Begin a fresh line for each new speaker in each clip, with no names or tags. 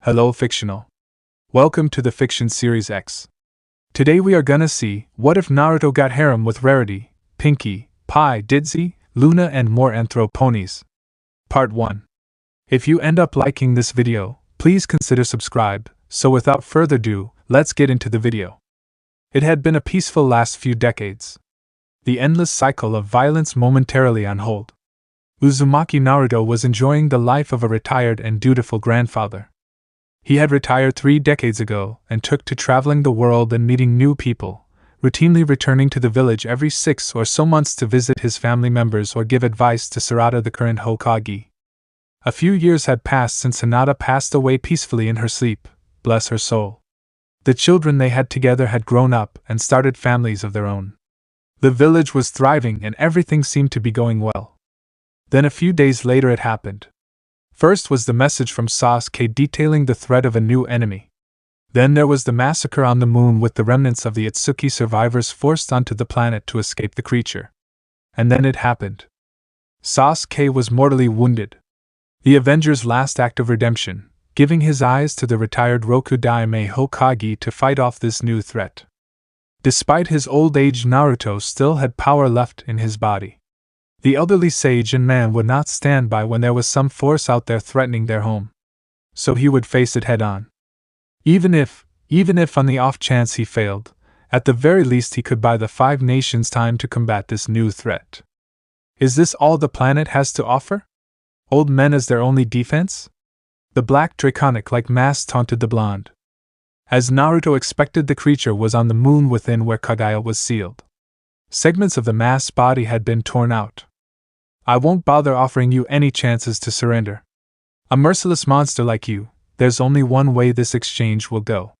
Hello Fictional. Welcome to the Fiction Series X. Today we are gonna see, what if Naruto got harem with Rarity, Pinkie, Pi, Ditzy, Luna and more Anthro ponies. Part 1. If you end up liking this video, please consider subscribe, so without further ado, let's get into the video. It had been a peaceful last few decades. The endless cycle of violence momentarily on hold. Uzumaki Naruto was enjoying the life of a retired and dutiful grandfather. He had retired 3 decades ago and took to traveling the world and meeting new people, routinely returning to the village every 6 or so months to visit his family members or give advice to Sarada, the current Hokage. A few years had passed since Hinata passed away peacefully in her sleep, bless her soul. The children they had together had grown up and started families of their own. The village was thriving and everything seemed to be going well. Then a few days later it happened. First was the message from Sasuke detailing the threat of a new enemy. Then there was the massacre on the moon with the remnants of the Itachi survivors forced onto the planet to escape the creature. And then it happened. Sasuke was mortally wounded. The Avengers' last act of redemption, giving his eyes to the retired Rokudaime Hokage to fight off this new threat. Despite his old age, Naruto still had power left in his body. The elderly sage and man would not stand by when there was some force out there threatening their home. So he would face it head on. Even if on the off chance he failed, at the very least he could buy the 5 nations time to combat this new threat. Is this all the planet has to offer? Old men as their only defense? The black draconic-like mask taunted the blonde. As Naruto expected, the creature was on the moon within where Kaguya was sealed. Segments of the mask's body had been torn out. I won't bother offering you any chances to surrender. A merciless monster like you, there's only one way this exchange will go.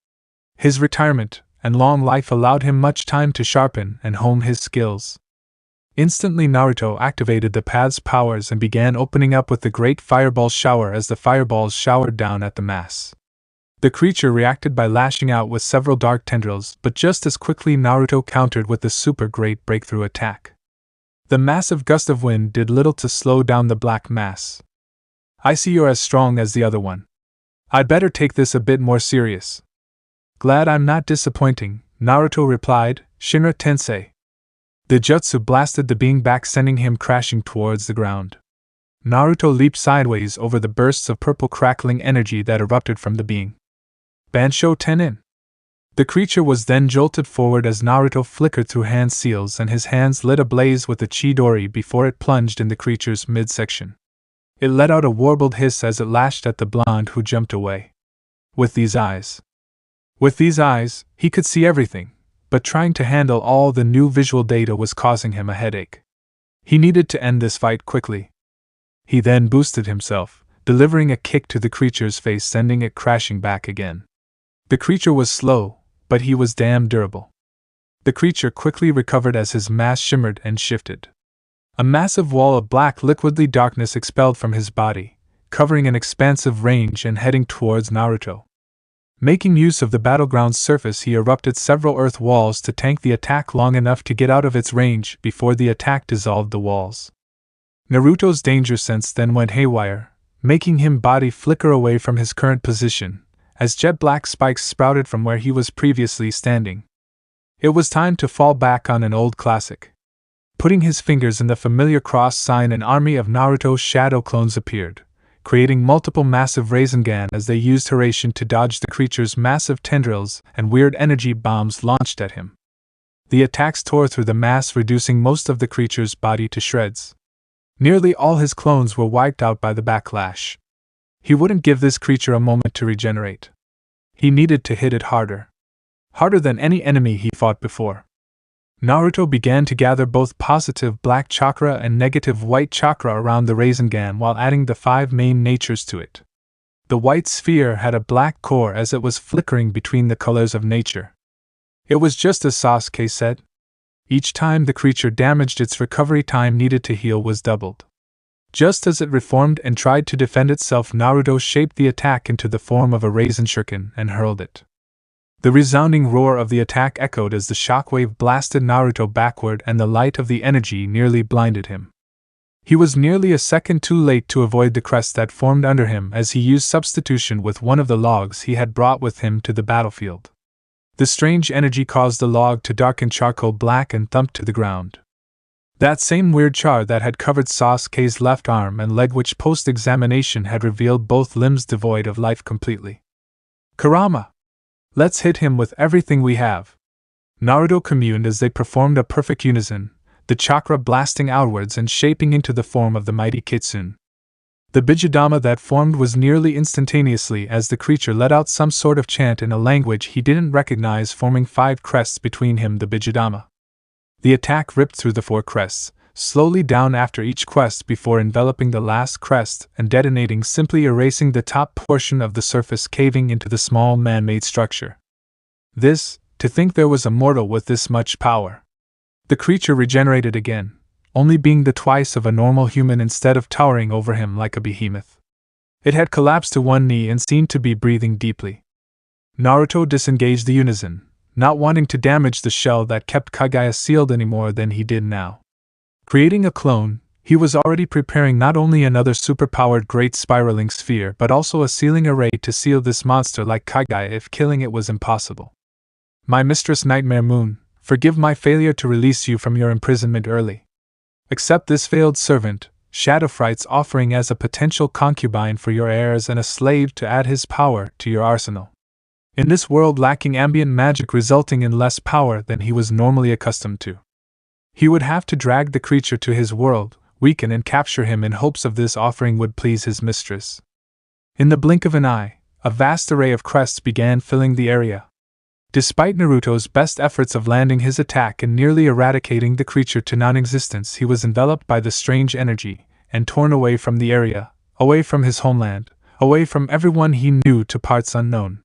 His retirement and long life allowed him much time to sharpen and hone his skills. Instantly Naruto activated the path's powers and began opening up with the great fireball shower as the fireballs showered down at the mass. The creature reacted by lashing out with several dark tendrils, but just as quickly Naruto countered with the super great breakthrough attack. The massive gust of wind did little to slow down the black mass. I see you're as strong as the other one. I'd better take this a bit more serious. Glad I'm not disappointing, Naruto replied, Shinra Tensei. The jutsu blasted the being back, sending him crashing towards the ground. Naruto leaped sideways over the bursts of purple crackling energy that erupted from the being. Bansho Tenin. The creature was then jolted forward as Naruto flickered through hand seals and his hands lit ablaze with the Chidori before it plunged in the creature's midsection. It let out a warbled hiss as it lashed at the blonde, who jumped away. With these eyes, he could see everything, but trying to handle all the new visual data was causing him a headache. He needed to end this fight quickly. He then boosted himself, delivering a kick to the creature's face, sending it crashing back again. The creature was slow, but he was damn durable. The creature quickly recovered as his mass shimmered and shifted. A massive wall of black liquidly darkness expelled from his body, covering an expansive range and heading towards Naruto. Making use of the battleground's surface, he erupted several earth walls to tank the attack long enough to get out of its range before the attack dissolved the walls. Naruto's danger sense then went haywire, making him body flicker away from his current position, as jet black spikes sprouted from where he was previously standing. It was time to fall back on an old classic. Putting his fingers in the familiar cross sign, an army of Naruto's shadow clones appeared, creating multiple massive Rasengan as they used Harassment to dodge the creature's massive tendrils and weird energy bombs launched at him. The attacks tore through the mass, reducing most of the creature's body to shreds. Nearly all his clones were wiped out by the backlash. He wouldn't give this creature a moment to regenerate. He needed to hit it harder. Harder than any enemy he fought before. Naruto began to gather both positive black chakra and negative white chakra around the Rasengan while adding the 5 main natures to it. The white sphere had a black core as it was flickering between the colors of nature. It was just as Sasuke said. Each time the creature damaged, its recovery time needed to heal was doubled. Just as it reformed and tried to defend itself, Naruto shaped the attack into the form of a Rasen Shuriken and hurled it. The resounding roar of the attack echoed as the shockwave blasted Naruto backward, and the light of the energy nearly blinded him. He was nearly a second too late to avoid the crest that formed under him as he used substitution with one of the logs he had brought with him to the battlefield. The strange energy caused the log to darken charcoal black and thump to the ground. That same weird char that had covered Sasuke's left arm and leg, which post-examination had revealed both limbs devoid of life completely. Kurama! Let's hit him with everything we have! Naruto communed as they performed a perfect unison, the chakra blasting outwards and shaping into the form of the mighty Kitsune. The Bijidama that formed was nearly instantaneously as the creature let out some sort of chant in a language he didn't recognize, forming 5 crests between him the Bijidama. The attack ripped through the 4 crests, slowly down after each quest before enveloping the last crest and detonating, simply erasing the top portion of the surface, caving into the small man-made structure. To think there was a mortal with this much power. The creature regenerated again, only being the twice of a normal human instead of towering over him like a behemoth. It had collapsed to one knee and seemed to be breathing deeply. Naruto disengaged the unison, not wanting to damage the shell that kept Kaguya sealed any more than he did now. Creating a clone, he was already preparing not only another superpowered great spiraling sphere but also a sealing array to seal this monster like Kaguya if killing it was impossible. My mistress Nightmare Moon, forgive my failure to release you from your imprisonment early. Accept this veiled servant, Shadowfright's offering as a potential concubine for your heirs and a slave to add his power to your arsenal. In this world lacking ambient magic resulting in less power than he was normally accustomed to. He would have to drag the creature to his world, weaken and capture him in hopes of this offering would please his mistress. In the blink of an eye, a vast array of crests began filling the area. Despite Naruto's best efforts of landing his attack and nearly eradicating the creature to non-existence, he was enveloped by the strange energy, and torn away from the area, away from his homeland, away from everyone he knew to parts unknown.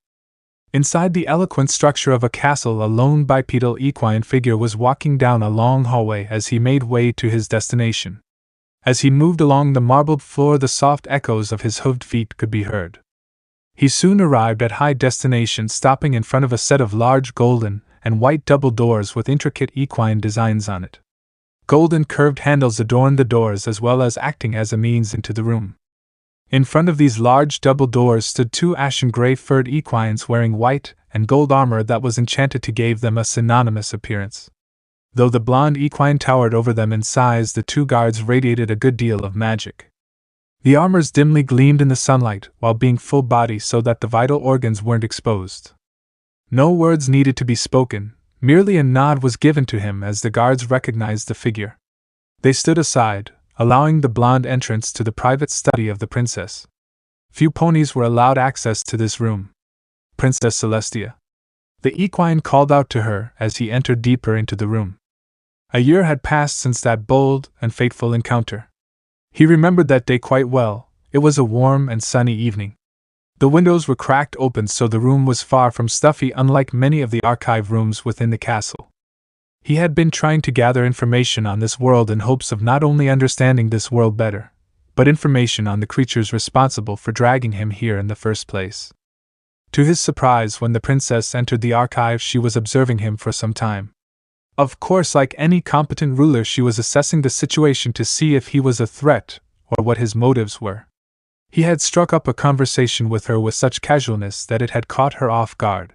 Inside the eloquent structure of a castle, a lone bipedal equine figure was walking down a long hallway as he made way to his destination. As he moved along the marbled floor, the soft echoes of his hooved feet could be heard. He soon arrived at high destination, stopping in front of a set of large golden and white double doors with intricate equine designs on it. Golden curved handles adorned the doors as well as acting as a means into the room. In front of these large double doors stood 2 ashen gray furred equines wearing white and gold armor that was enchanted to give them a synonymous appearance. Though the blonde equine towered over them in size, the 2 guards radiated a good deal of magic. The armors dimly gleamed in the sunlight while being full body so that the vital organs weren't exposed. No words needed to be spoken, merely a nod was given to him as the guards recognized the figure. They stood aside, allowing the blonde entrance to the private study of the princess. Few ponies were allowed access to this room. Princess Celestia. The equine called out to her as he entered deeper into the room. A year had passed since that bold and fateful encounter. He remembered that day quite well. It was a warm and sunny evening. The windows were cracked open so the room was far from stuffy, unlike many of the archive rooms within the castle. He had been trying to gather information on this world in hopes of not only understanding this world better, but information on the creatures responsible for dragging him here in the first place. To his surprise, when the princess entered the archive, she was observing him for some time. Of course, like any competent ruler, she was assessing the situation to see if he was a threat or what his motives were. He had struck up a conversation with her with such casualness that it had caught her off guard.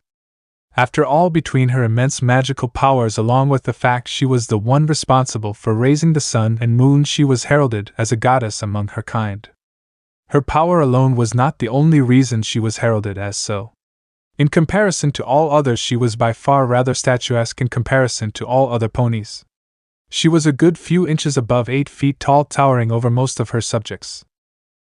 After all, between her immense magical powers along with the fact she was the one responsible for raising the sun and moon, she was heralded as a goddess among her kind. Her power alone was not the only reason she was heralded as so. In comparison to all others, she was by far rather statuesque in comparison to all other ponies. She was a good few inches above 8 feet tall, towering over most of her subjects.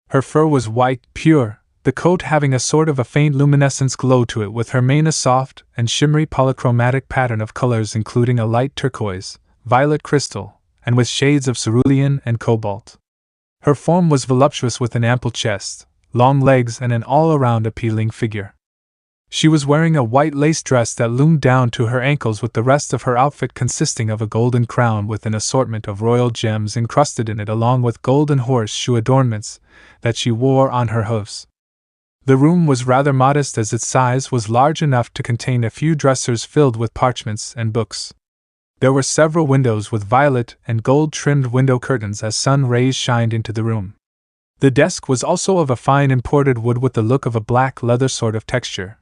Her fur was white, pure, the coat having a sort of a faint luminescence glow to it, with her mane a soft and shimmery polychromatic pattern of colors including a light turquoise, violet crystal, and with shades of cerulean and cobalt. Her form was voluptuous with an ample chest, long legs, and an all-around appealing figure. She was wearing a white lace dress that loomed down to her ankles, with the rest of her outfit consisting of a golden crown with an assortment of royal gems encrusted in it, along with golden horseshoe adornments that she wore on her hooves. The room was rather modest, as its size was large enough to contain a few dressers filled with parchments and books. There were several windows with violet and gold-trimmed window curtains as sun rays shined into the room. The desk was also of a fine imported wood with the look of a black leather sort of texture.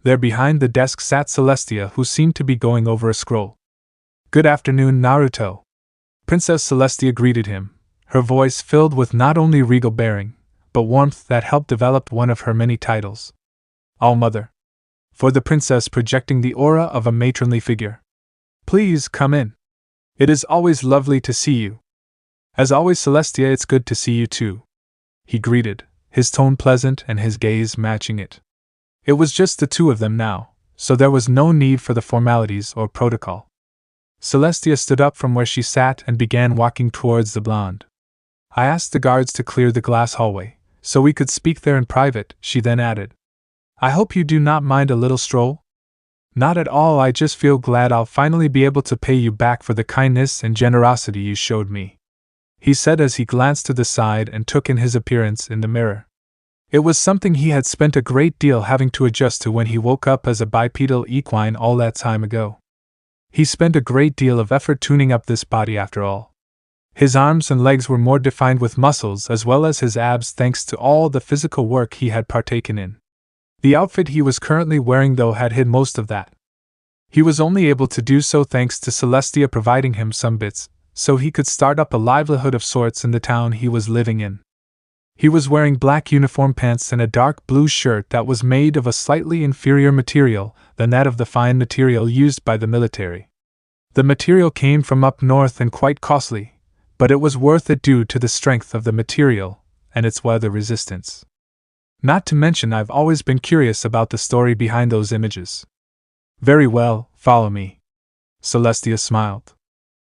There behind the desk sat Celestia, who seemed to be going over a scroll. "Good afternoon, Naruto." Princess Celestia greeted him, her voice filled with not only regal bearing, but warmth that helped develop one of her many titles. All-Mother. For the princess, projecting the aura of a matronly figure. "Please come in. It is always lovely to see you." "As always, Celestia, it's good to see you too," he greeted, his tone pleasant and his gaze matching it. It was just the two of them now, so there was no need for the formalities or protocol. Celestia stood up from where she sat and began walking towards the blonde. "I asked the guards to clear the glass hallway, so we could speak there in private," she then added. "I hope you do not mind a little stroll?" "Not at all, I just feel glad I'll finally be able to pay you back for the kindness and generosity you showed me," he said as he glanced to the side and took in his appearance in the mirror. It was something he had spent a great deal having to adjust to when he woke up as a bipedal equine all that time ago. He spent a great deal of effort tuning up this body after all. His arms and legs were more defined with muscles as well as his abs thanks to all the physical work he had partaken in. The outfit he was currently wearing, though, had hid most of that. He was only able to do so thanks to Celestia providing him some bits, so he could start up a livelihood of sorts in the town he was living in. He was wearing black uniform pants and a dark blue shirt that was made of a slightly inferior material than that of the fine material used by the military. The material came from up north and quite costly, but it was worth it due to the strength of the material and its weather resistance. Not to mention, I've always been curious about the story behind those images. "Very well, follow me." Celestia smiled.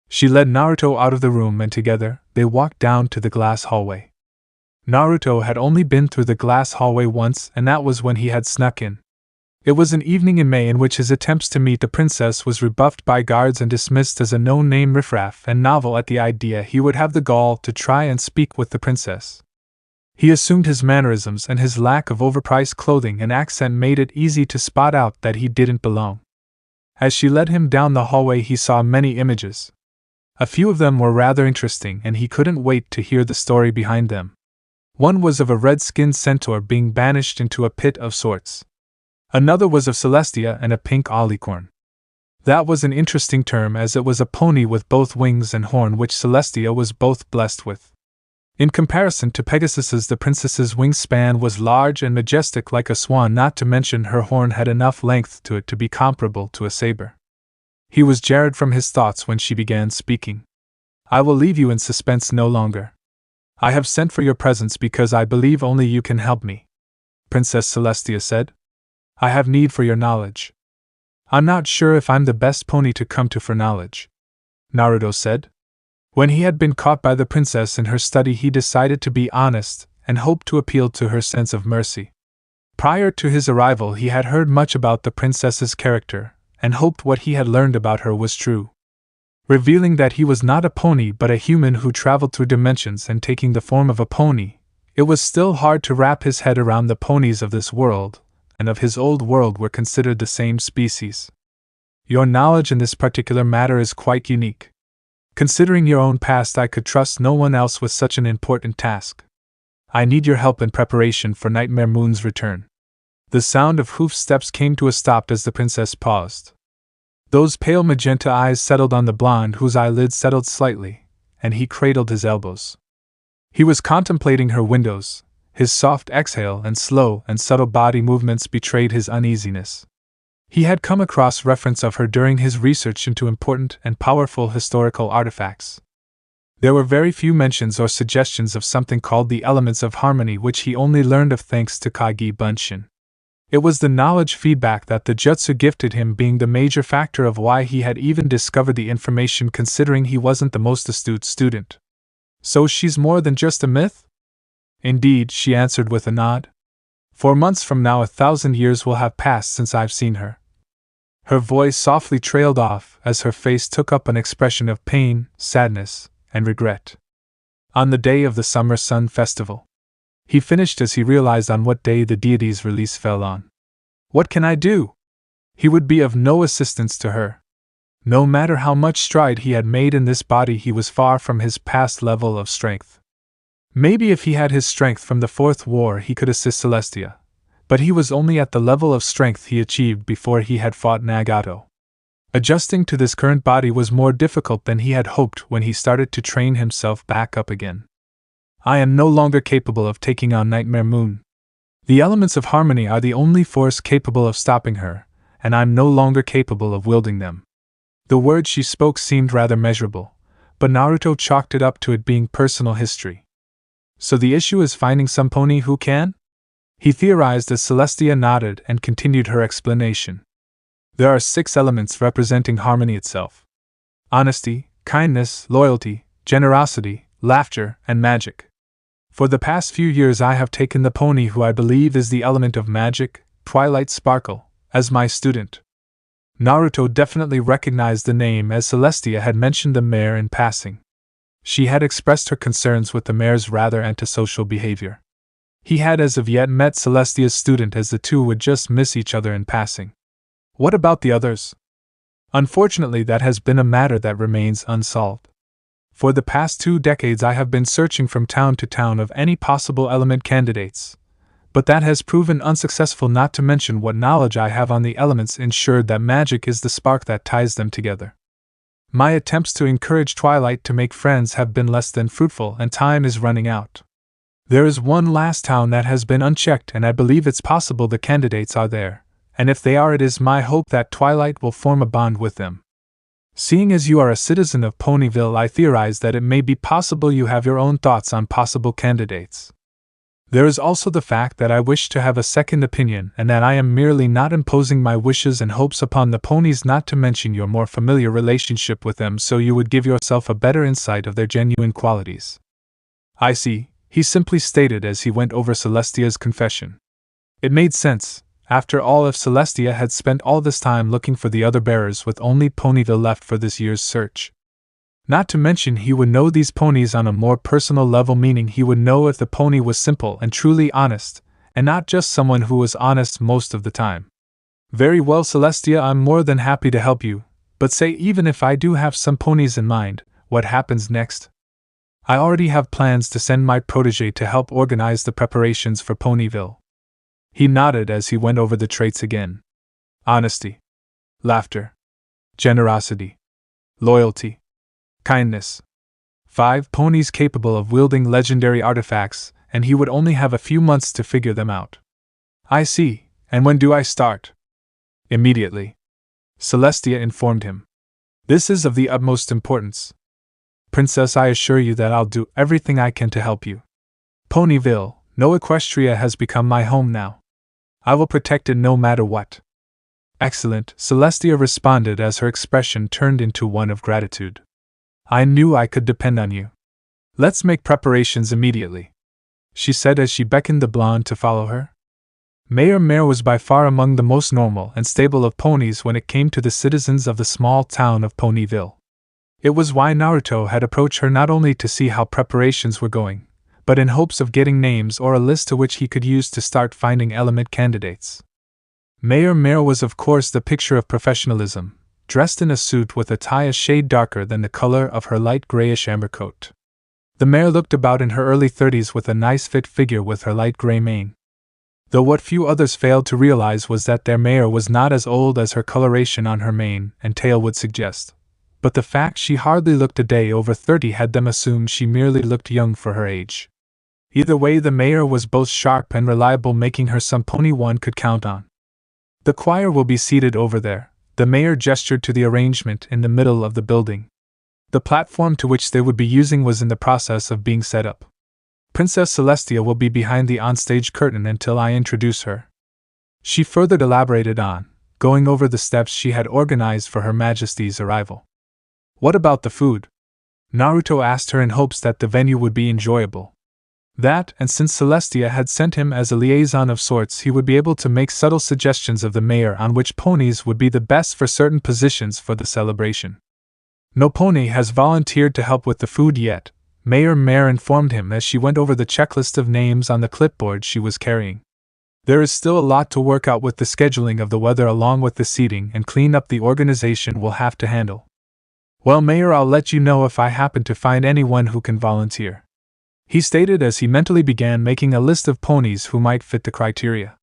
She led Naruto out of the room and together, they walked down to the glass hallway. Naruto had only been through the glass hallway once, and that was when he had snuck in. It was an evening in May in which his attempts to meet the princess was rebuffed by guards and dismissed as a no-name riffraff and novel at the idea he would have the gall to try and speak with the princess. He assumed his mannerisms and his lack of overpriced clothing and accent made it easy to spot out that he didn't belong. As she led him down the hallway, he saw many images. A few of them were rather interesting, and he couldn't wait to hear the story behind them. One was of a red-skinned centaur being banished into a pit of sorts. Another was of Celestia and a pink alicorn. That was an interesting term, as it was a pony with both wings and horn, which Celestia was both blessed with. In comparison to Pegasus's, the princess's wingspan was large and majestic like a swan, not to mention her horn had enough length to it to be comparable to a saber. He was jarred from his thoughts when she began speaking. "I will leave you in suspense no longer. I have sent for your presence because I believe only you can help me," Princess Celestia said. "I have need for your knowledge." "I'm not sure if I'm the best pony to come to for knowledge," Naruto said. When he had been caught by the princess in her study, he decided to be honest and hoped to appeal to her sense of mercy. Prior to his arrival, he had heard much about the princess's character and hoped what he had learned about her was true. Revealing that he was not a pony but a human who traveled through dimensions and taking the form of a pony, it was still hard to wrap his head around the ponies of this world and of his old world were considered the same species. "Your knowledge in this particular matter is quite unique. Considering your own past, I could trust no one else with such an important task. I need your help in preparation for Nightmare Moon's return." The sound of hoof steps came to a stop as the princess paused. Those pale magenta eyes settled on the blonde, whose eyelids settled slightly, and he cradled his elbows. He was contemplating her windows. His soft exhale and slow and subtle body movements betrayed his uneasiness. He had come across reference of her during his research into important and powerful historical artifacts. There were very few mentions or suggestions of something called the elements of harmony, which he only learned of thanks to Kage Bunshin. It was the knowledge feedback that the jutsu gifted him being the major factor of why he had even discovered the information, considering he wasn't the most astute student. "So she's more than just a myth?" "Indeed," she answered with a nod. "4 months from now 1,000 years will have passed since I've seen her." Her voice softly trailed off as her face took up an expression of pain, sadness, and regret. "On the day of the Summer Sun Festival," he finished as he realized on what day the deity's release fell on. "What can I do?" He would be of no assistance to her. No matter how much stride he had made in this body, he was far from his past level of strength. Maybe if he had his strength from the Fourth War he could assist Celestia, but he was only at the level of strength he achieved before he had fought Nagato. Adjusting to this current body was more difficult than he had hoped when he started to train himself back up again. I am no longer capable of taking on Nightmare Moon. The elements of harmony are the only force capable of stopping her, and I'm no longer capable of wielding them. The words she spoke seemed rather measurable, but Naruto chalked it up to it being personal history. So the issue is finding some pony who can? He theorized as Celestia nodded and continued her explanation. There are 6 elements representing harmony itself: honesty, kindness, loyalty, generosity, laughter, and magic. For the past few years I have taken the pony who I believe is the element of magic, Twilight Sparkle, as my student. Naruto definitely recognized the name as Celestia had mentioned the mare in passing. She had expressed her concerns with the mare's rather antisocial behavior. He had as of yet met Celestia's student, as the two would just miss each other in passing. What about the others? Unfortunately, that has been a matter that remains unsolved. For the past 2 decades I have been searching from town to town of any possible element candidates, but that has proven unsuccessful, not to mention what knowledge I have on the elements ensured that magic is the spark that ties them together. My attempts to encourage Twilight to make friends have been less than fruitful, and time is running out. There is one last town that has been unchecked, and I believe it's possible the candidates are there, and if they are, it is my hope that Twilight will form a bond with them. Seeing as you are a citizen of Ponyville, I theorize that it may be possible you have your own thoughts on possible candidates. There is also the fact that I wish to have a second opinion, and that I am merely not imposing my wishes and hopes upon the ponies, not to mention your more familiar relationship with them, so you would give yourself a better insight of their genuine qualities. I see, he simply stated as he went over Celestia's confession. It made sense. After all, if Celestia had spent all this time looking for the other bearers with only Ponyville left for this year's search. Not to mention he would know these ponies on a more personal level, meaning he would know if the pony was simple and truly honest, and not just someone who was honest most of the time. Very well, Celestia, I'm more than happy to help you, but say, even if I do have some ponies in mind, what happens next? I already have plans to send my protege to help organize the preparations for Ponyville. He nodded as he went over the traits again. Honesty, laughter, generosity, loyalty, kindness. 5 ponies capable of wielding legendary artifacts, and he would only have a few months to figure them out. I see, and when do I start? Immediately. Celestia informed him. This is of the utmost importance. Princess, I assure you that I'll do everything I can to help you. Ponyville, no, Equestria has become my home now. I will protect it no matter what. Excellent, Celestia responded as her expression turned into one of gratitude. I knew I could depend on you. Let's make preparations immediately, she said as she beckoned the blonde to follow her. Mayor Mare was by far among the most normal and stable of ponies when it came to the citizens of the small town of Ponyville. It was why Naruto had approached her, not only to see how preparations were going, but in hopes of getting names or a list to which he could use to start finding element candidates. Mayor Mare was of course the picture of professionalism, dressed in a suit with a tie a shade darker than the color of her light grayish amber coat. The mare looked about in her early 30s with a nice fit figure with her light gray mane. Though what few others failed to realize was that their mare was not as old as her coloration on her mane and tail would suggest, but the fact she hardly looked a day over 30 had them assume she merely looked young for her age. Either way, the mare was both sharp and reliable, making her some pony one could count on. The choir will be seated over there. The mayor gestured to the arrangement in the middle of the building. The platform to which they would be using was in the process of being set up. Princess Celestia will be behind the onstage curtain until I introduce her. She further elaborated on, going over the steps she had organized for Her Majesty's arrival. What about the food? Naruto asked her in hopes that the venue would be enjoyable. That, and since Celestia had sent him as a liaison of sorts, he would be able to make subtle suggestions of the mayor on which ponies would be the best for certain positions for the celebration. No pony has volunteered to help with the food yet, Mayor Mare informed him as she went over the checklist of names on the clipboard she was carrying. There is still a lot to work out with the scheduling of the weather along with the seating and clean up the organization will have to handle. Well, Mayor, I'll let you know if I happen to find anyone who can volunteer," he stated as he mentally began making a list of ponies who might fit the criteria.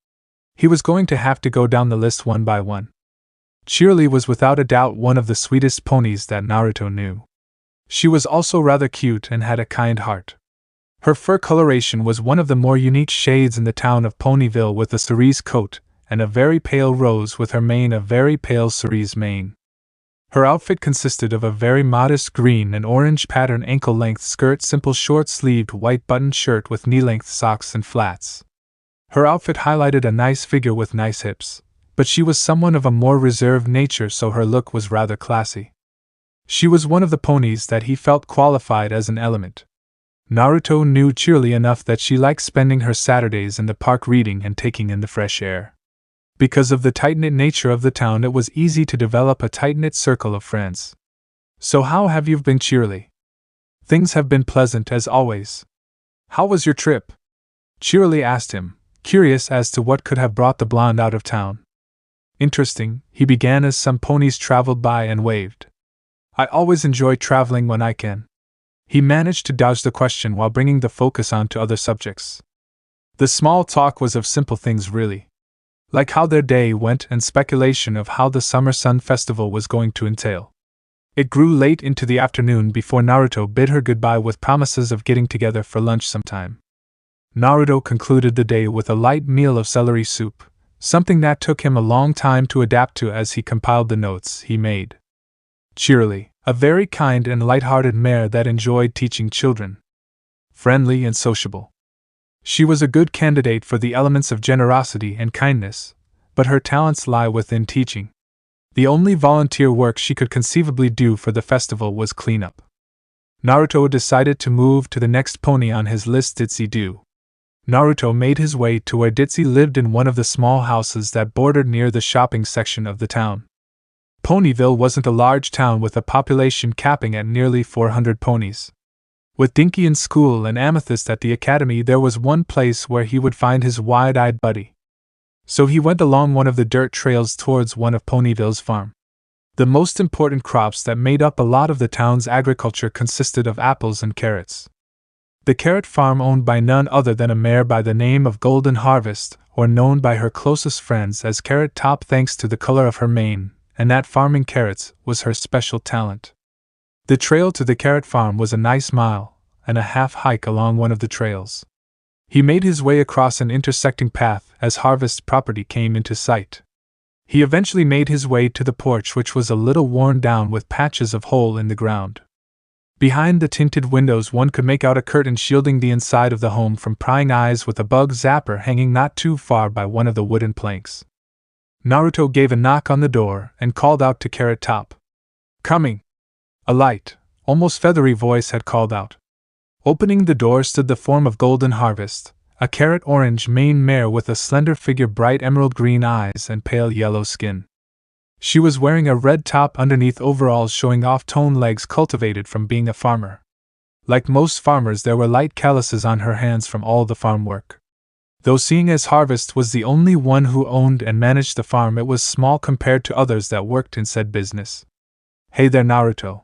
He was going to have to go down the list one by one. Cheerily was without a doubt one of the sweetest ponies that Naruto knew. She was also rather cute and had a kind heart. Her fur coloration was one of the more unique shades in the town of Ponyville, with a cerise coat and a very pale rose with her mane a very pale cerise mane. Her outfit consisted of a very modest green and orange pattern ankle-length skirt, simple short-sleeved white button shirt with knee-length socks and flats. Her outfit highlighted a nice figure with nice hips, but she was someone of a more reserved nature, so her look was rather classy. She was one of the ponies that he felt qualified as an element. Naruto knew cheerily enough that she liked spending her Saturdays in the park reading and taking in the fresh air. Because of the tight-knit nature of the town, it was easy to develop a tight-knit circle of friends. "So how have you been, Cheerily?" "Things have been pleasant as always." "How was your trip?" Cheerily asked him, curious as to what could have brought the blonde out of town. "Interesting," he began as some ponies traveled by and waved. "I always enjoy traveling when I can." He managed to dodge the question while bringing the focus on to other subjects. The small talk was of simple things, really. Like how their day went and speculation of how the Summer Sun Festival was going to entail. It grew late into the afternoon before Naruto bid her goodbye with promises of getting together for lunch sometime. Naruto concluded the day with a light meal of celery soup, something that took him a long time to adapt to as he compiled the notes he made. Cheerily, a very kind and light-hearted mare that enjoyed teaching children. Friendly and sociable. She was a good candidate for the elements of generosity and kindness, but her talents lie within teaching. The only volunteer work she could conceivably do for the festival was cleanup. Naruto decided to move to the next pony on his list, Ditzy do. Naruto made his way to where Ditzy lived in one of the small houses that bordered near the shopping section of the town. Ponyville wasn't a large town with a population capping at nearly 400 ponies. With Dinky in school and Amethyst at the academy, there was one place where he would find his wide-eyed buddy. So he went along one of the dirt trails towards one of Ponyville's farm. The most important crops that made up a lot of the town's agriculture consisted of apples and carrots. The carrot farm, owned by none other than a mare by the name of Golden Harvest, or known by her closest friends as Carrot Top thanks to the color of her mane, and that farming carrots was her special talent. The trail to the carrot farm was a nice mile and a half hike along one of the trails. He made his way across an intersecting path as Harvest's property came into sight. He eventually made his way to the porch, which was a little worn down with patches of hole in the ground. Behind the tinted windows one could make out a curtain shielding the inside of the home from prying eyes, with a bug zapper hanging not too far by one of the wooden planks. Naruto gave a knock on the door and called out to Carrot Top. "Coming!" A light, almost feathery voice had called out. Opening the door stood the form of Golden Harvest, a carrot-orange mane mare with a slender figure, bright emerald green eyes, and pale yellow skin. She was wearing a red top underneath overalls, showing off toned legs cultivated from being a farmer. Like most farmers, there were light calluses on her hands from all the farm work. Though seeing as Harvest was the only one who owned and managed the farm, it was small compared to others that worked in said business. "Hey there, Naruto.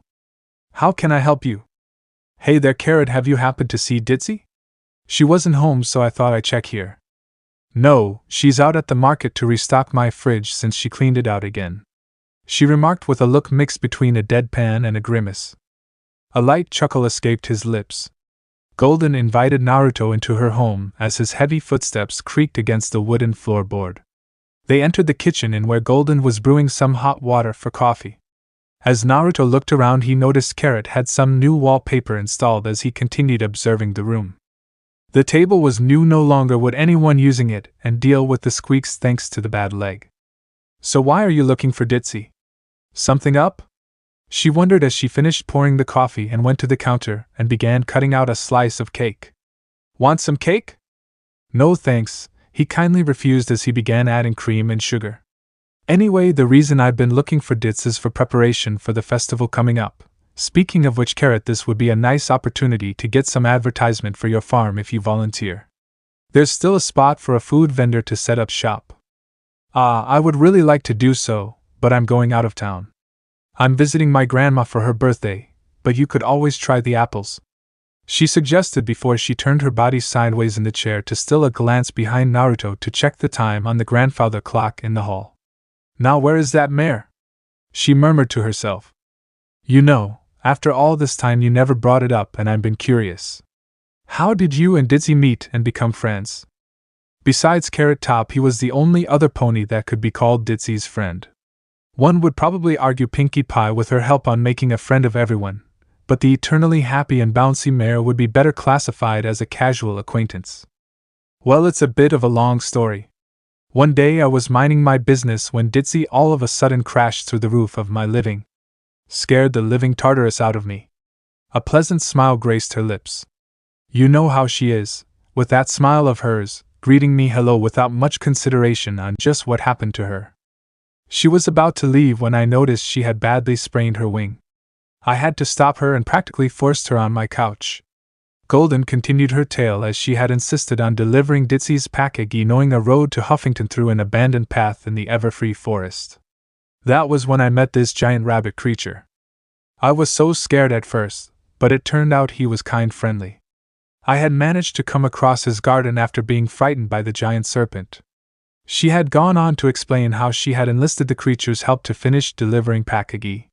How can I help you?" "Hey there, Carrot, have you happened to see Ditzy? She wasn't home, so I thought I'd check here." "No, she's out at the market to restock my fridge since she cleaned it out again," she remarked with a look mixed between a deadpan and a grimace. A light chuckle escaped his lips. Golden invited Naruto into her home as his heavy footsteps creaked against the wooden floorboard. They entered the kitchen, in where Golden was brewing some hot water for coffee. As Naruto looked around, he noticed Carrot had some new wallpaper installed as he continued observing the room. The table was new, no longer would anyone using it and deal with the squeaks thanks to the bad leg. "So why are you looking for Ditzy? Something up?" she wondered as she finished pouring the coffee and went to the counter and began cutting out a slice of cake. "Want some cake?" "No thanks," he kindly refused as he began adding cream and sugar. "Anyway, the reason I've been looking for Ditz is for preparation for the festival coming up. Speaking of which, Carrot, this would be a nice opportunity to get some advertisement for your farm if you volunteer. There's still a spot for a food vendor to set up shop. I would really like to do so, but I'm going out of town. I'm visiting my grandma for her birthday, but you could always try the apples," she suggested before she turned her body sideways in the chair to steal a glance behind Naruto to check the time on the grandfather clock in the hall. "Now where is that mare?" she murmured to herself. "You know, after all this time you never brought it up and I've been curious. How did you and Ditzy meet and become friends?" Besides Carrot Top, he was the only other pony that could be called Ditzy's friend. One would probably argue Pinkie Pie with her help on making a friend of everyone, but the eternally happy and bouncy mare would be better classified as a casual acquaintance. Well, it's a bit of a long story. One day I was minding my business when Ditzy all of a sudden crashed through the roof of my living. Scared the living Tartarus out of me. A pleasant smile graced her lips. You know how she is, with that smile of hers, greeting me hello without much consideration on just what happened to her. She was about to leave when I noticed she had badly sprained her wing. I had to stop her and practically forced her on my couch. Golden continued her tale as she had insisted on delivering Ditzy's package, knowing a road to Huffington through an abandoned path in the Everfree forest. That was when I met this giant rabbit creature. I was so scared at first, but it turned out he was kind-friendly. I had managed to come across his garden after being frightened by the giant serpent. She had gone on to explain how she had enlisted the creature's help to finish delivering package.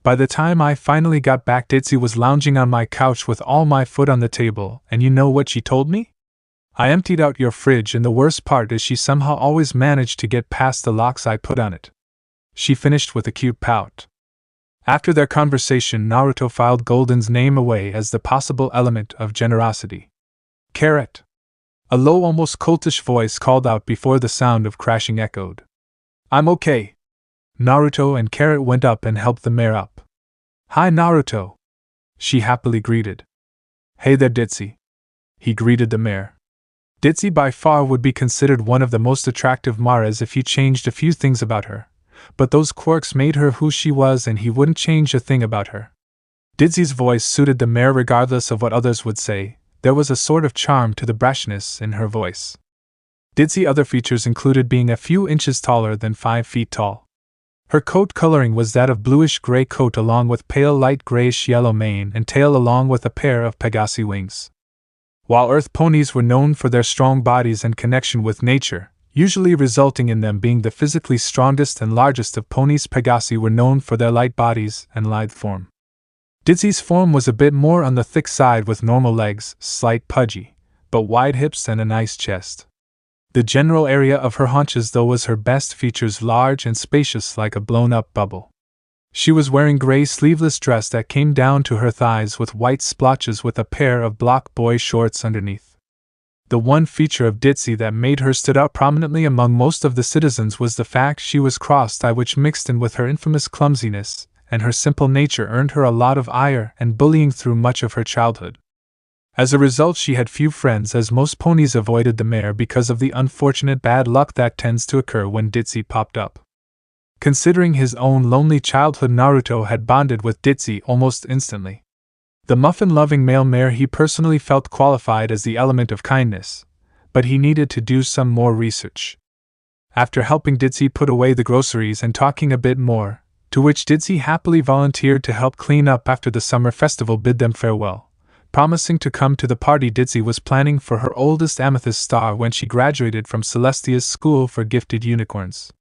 By the time I finally got back, Ditzy was lounging on my couch with all my food on the table, and you know what she told me? "I emptied out your fridge, and the worst part is she somehow always managed to get past the locks I put on it," she finished with a cute pout. After their conversation, Naruto filed Golden's name away as the possible element of generosity. "Carrot!" A low, almost coltish voice called out before the sound of crashing echoed. "I'm okay." Naruto and Carrot went up and helped the mare up. "Hi, Naruto," she happily greeted. "Hey there, Ditzy," he greeted the mare. Ditzy by far would be considered one of the most attractive mares if you changed a few things about her, but those quirks made her who she was and he wouldn't change a thing about her. Ditzy's voice suited the mare regardless of what others would say. There was a sort of charm to the brashness in her voice. Ditzy's other features included being a few inches taller than 5 feet tall. Her coat coloring was that of bluish-gray coat along with pale light grayish-yellow mane and tail along with a pair of Pegasi wings. While Earth ponies were known for their strong bodies and connection with nature, usually resulting in them being the physically strongest and largest of ponies, Pegasi were known for their light bodies and lithe form. Ditzy's form was a bit more on the thick side with normal legs, slight pudgy, but wide hips and a nice chest. The general area of her haunches though was her best features, large and spacious like a blown-up bubble. She was wearing gray sleeveless dress that came down to her thighs with white splotches with a pair of block boy shorts underneath. The one feature of Ditzy that made her stood out prominently among most of the citizens was the fact she was cross-eyed, which mixed in with her infamous clumsiness and her simple nature earned her a lot of ire and bullying through much of her childhood. As a result, she had few friends, as most ponies avoided the mare because of the unfortunate bad luck that tends to occur when Ditzy popped up. Considering his own lonely childhood, Naruto had bonded with Ditzy almost instantly. The muffin-loving male mare he personally felt qualified as the element of kindness, but he needed to do some more research. After helping Ditzy put away the groceries and talking a bit more, to which Ditzy happily volunteered to help clean up after the summer festival, bid them farewell, promising to come to the party Ditzy was planning for her oldest amethyst star when she graduated from Celestia's school for gifted unicorns.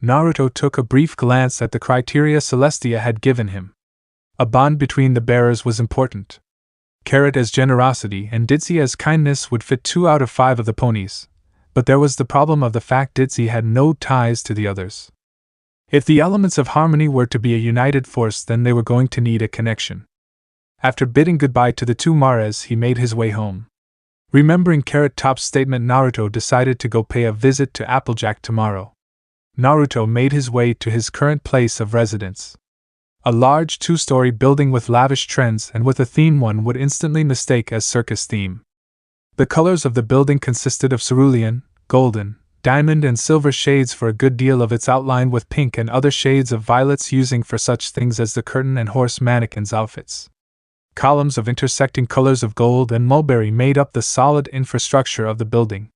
Naruto took a brief glance at the criteria Celestia had given him. A bond between the bearers was important. Carrot as generosity and Ditzy as kindness would fit 2 out of 5 of the ponies, but there was the problem of the fact Ditzy had no ties to the others. If the elements of harmony were to be a united force, then they were going to need a connection. After bidding goodbye to the 2 mares, he made his way home. Remembering Carrot Top's statement, Naruto decided to go pay a visit to Applejack tomorrow. Naruto made his way to his current place of residence. A large 2-story building with lavish trends and with a theme one would instantly mistake as circus theme. The colors of the building consisted of cerulean, golden, diamond and silver shades for a good deal of its outline, with pink and other shades of violets using for such things as the curtain and horse mannequins' outfits. Columns of intersecting colors of gold and mulberry made up the solid infrastructure of the building.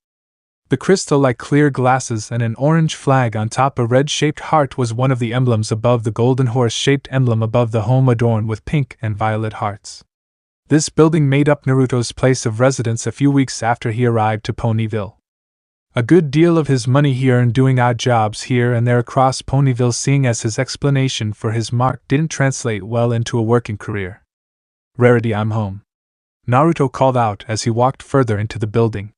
The crystal-like clear glasses and an orange flag on top a red-shaped heart was one of the emblems above the golden horse-shaped emblem above the home adorned with pink and violet hearts. This building made up Naruto's place of residence a few weeks after he arrived to Ponyville. A good deal of his money he earned doing odd jobs here and there across Ponyville, seeing as his explanation for his mark didn't translate well into a working career. "Rarity, I'm home," Naruto called out as he walked further into the building.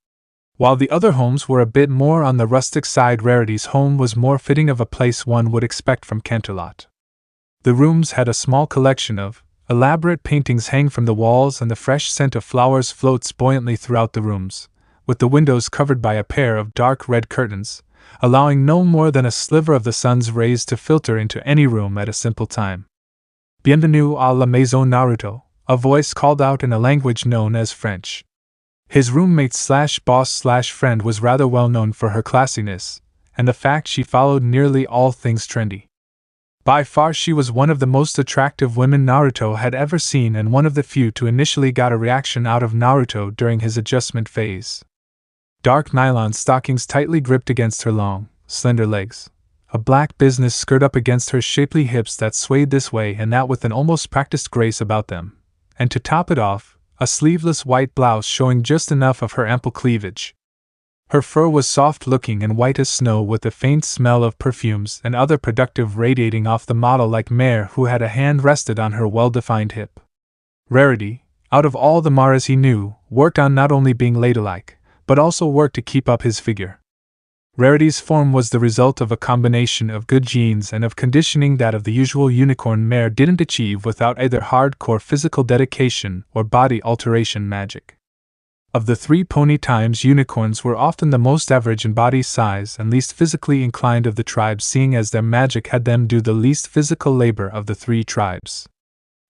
While the other homes were a bit more on the rustic side, Rarity's home was more fitting of a place one would expect from Canterlot. The rooms had a small collection of elaborate paintings hang from the walls, and the fresh scent of flowers floats buoyantly throughout the rooms, with the windows covered by a pair of dark red curtains, allowing no more than a sliver of the sun's rays to filter into any room at a simple time. "Bienvenue à la maison, Naruto," a voice called out in a language known as French. His roommate/boss/friend was rather well known for her classiness, and the fact she followed nearly all things trendy. By far she was one of the most attractive women Naruto had ever seen, and one of the few to initially got a reaction out of Naruto during his adjustment phase. Dark nylon stockings tightly gripped against her long, slender legs, a black business skirt up against her shapely hips that swayed this way and that with an almost practiced grace about them, and to top it off, a sleeveless white blouse showing just enough of her ample cleavage. Her fur was soft-looking and white as snow, with the faint smell of perfumes and other productive radiating off the model-like mare who had a hand rested on her well-defined hip. Rarity, out of all the Maras he knew, worked on not only being ladylike, but also worked to keep up his figure. Rarity's form was the result of a combination of good genes and of conditioning that of the usual unicorn mare didn't achieve without either hardcore physical dedication or body alteration magic. Of the three pony times, unicorns were often the most average in body size and least physically inclined of the tribes, seeing as their magic had them do the least physical labor of the three tribes.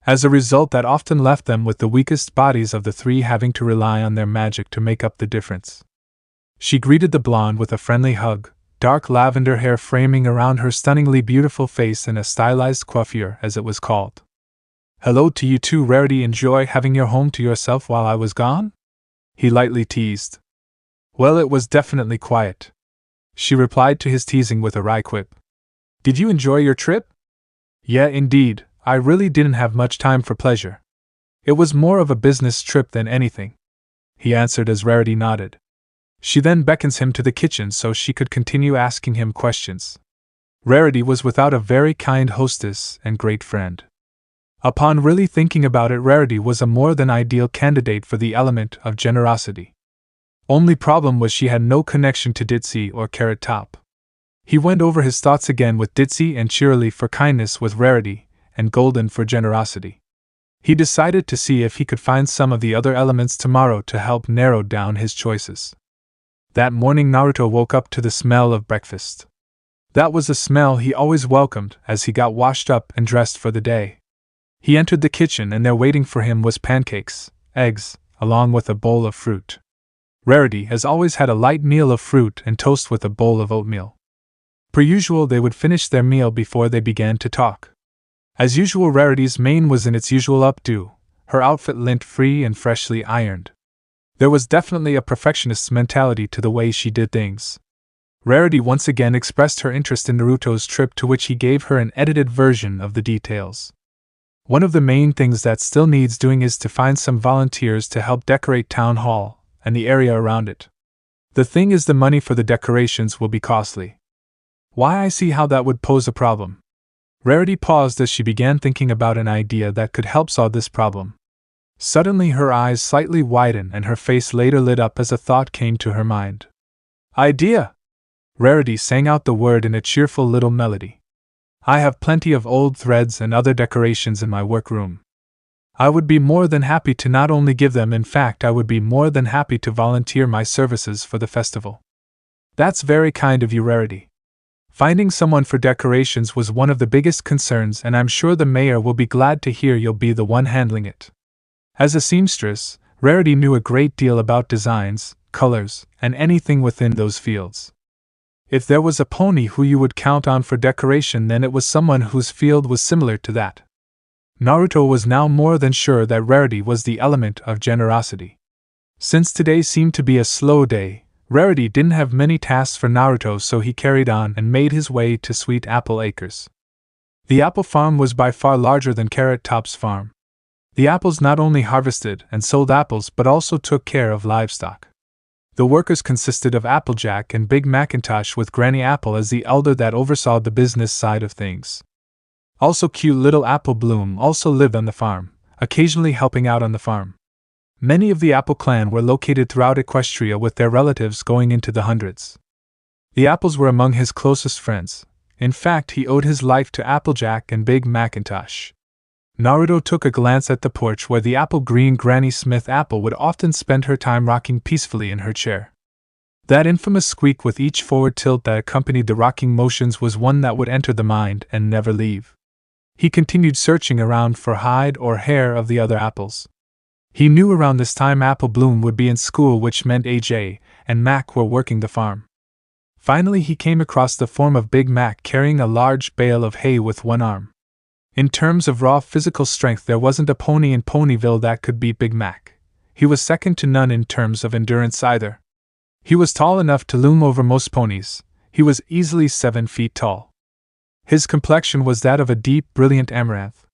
As a result, that often left them with the weakest bodies of the three, having to rely on their magic to make up the difference. She greeted the blonde with a friendly hug, dark lavender hair framing around her stunningly beautiful face in a stylized coiffure, as it was called. "Hello to you too, Rarity. Enjoy having your home to yourself while I was gone?" he lightly teased. "Well, it was definitely quiet," she replied to his teasing with a wry quip. "Did you enjoy your trip?" "Yeah, indeed, I really didn't have much time for pleasure. It was more of a business trip than anything," he answered as Rarity nodded. She then beckons him to the kitchen so she could continue asking him questions. Rarity was without a very kind hostess and great friend. Upon really thinking about it, Rarity was a more than ideal candidate for the element of generosity. Only problem was she had no connection to Ditzy or Carrot Top. He went over his thoughts again, with Ditzy and Cheerily for kindness with Rarity, and Golden for generosity. He decided to see if he could find some of the other elements tomorrow to help narrow down his choices. That morning Naruto woke up to the smell of breakfast. That was a smell he always welcomed as he got washed up and dressed for the day. He entered the kitchen and there waiting for him was pancakes, eggs, along with a bowl of fruit. Rarity has always had a light meal of fruit and toast with a bowl of oatmeal. Per usual, they would finish their meal before they began to talk. As usual, Rarity's mane was in its usual updo, her outfit lint-free and freshly ironed. There was definitely a perfectionist's mentality to the way she did things. Rarity once again expressed her interest in Naruto's trip, to which he gave her an edited version of the details. One of the main things that still needs doing is to find some volunteers to help decorate Town Hall and the area around it. The thing is, the money for the decorations will be costly. Why, I see how that would pose a problem. Rarity paused as she began thinking about an idea that could help solve this problem. Suddenly her eyes slightly widened and her face later lit up as a thought came to her mind. "Idea!" Rarity sang out the word in a cheerful little melody. "I have plenty of old threads and other decorations in my workroom. I would be more than happy to not only give them, in fact I would be more than happy to volunteer my services for the festival." "That's very kind of you, Rarity." Finding someone for decorations was one of the biggest concerns, and I'm sure the mayor will be glad to hear you'll be the one handling it. As a seamstress, Rarity knew a great deal about designs, colors, and anything within those fields. If there was a pony who you would count on for decoration, then it was someone whose field was similar to that. Naruto was now more than sure that Rarity was the element of generosity. Since today seemed to be a slow day, Rarity didn't have many tasks for Naruto, so he carried on and made his way to Sweet Apple Acres. The apple farm was by far larger than Carrot Top's farm. The apples not only harvested and sold apples but also took care of livestock. The workers consisted of Applejack and Big Macintosh, with Granny Apple as the elder that oversaw the business side of things. Also cute little Apple Bloom also lived on the farm, occasionally helping out on the farm. Many of the Apple clan were located throughout Equestria, with their relatives going into the hundreds. The apples were among his closest friends. In fact, he owed his life to Applejack and Big Macintosh. Naruto took a glance at the porch where the apple-green Granny Smith apple would often spend her time rocking peacefully in her chair. That infamous squeak with each forward tilt that accompanied the rocking motions was one that would enter the mind and never leave. He continued searching around for hide or hair of the other apples. He knew around this time Apple Bloom would be in school, which meant AJ and Mac were working the farm. Finally, he came across the form of Big Mac carrying a large bale of hay with one arm. In terms of raw physical strength, there wasn't a pony in Ponyville that could beat Big Mac. He was second to none in terms of endurance either. He was tall enough to loom over most ponies. He was easily 7 feet tall. His complexion was that of a deep, brilliant amaranth.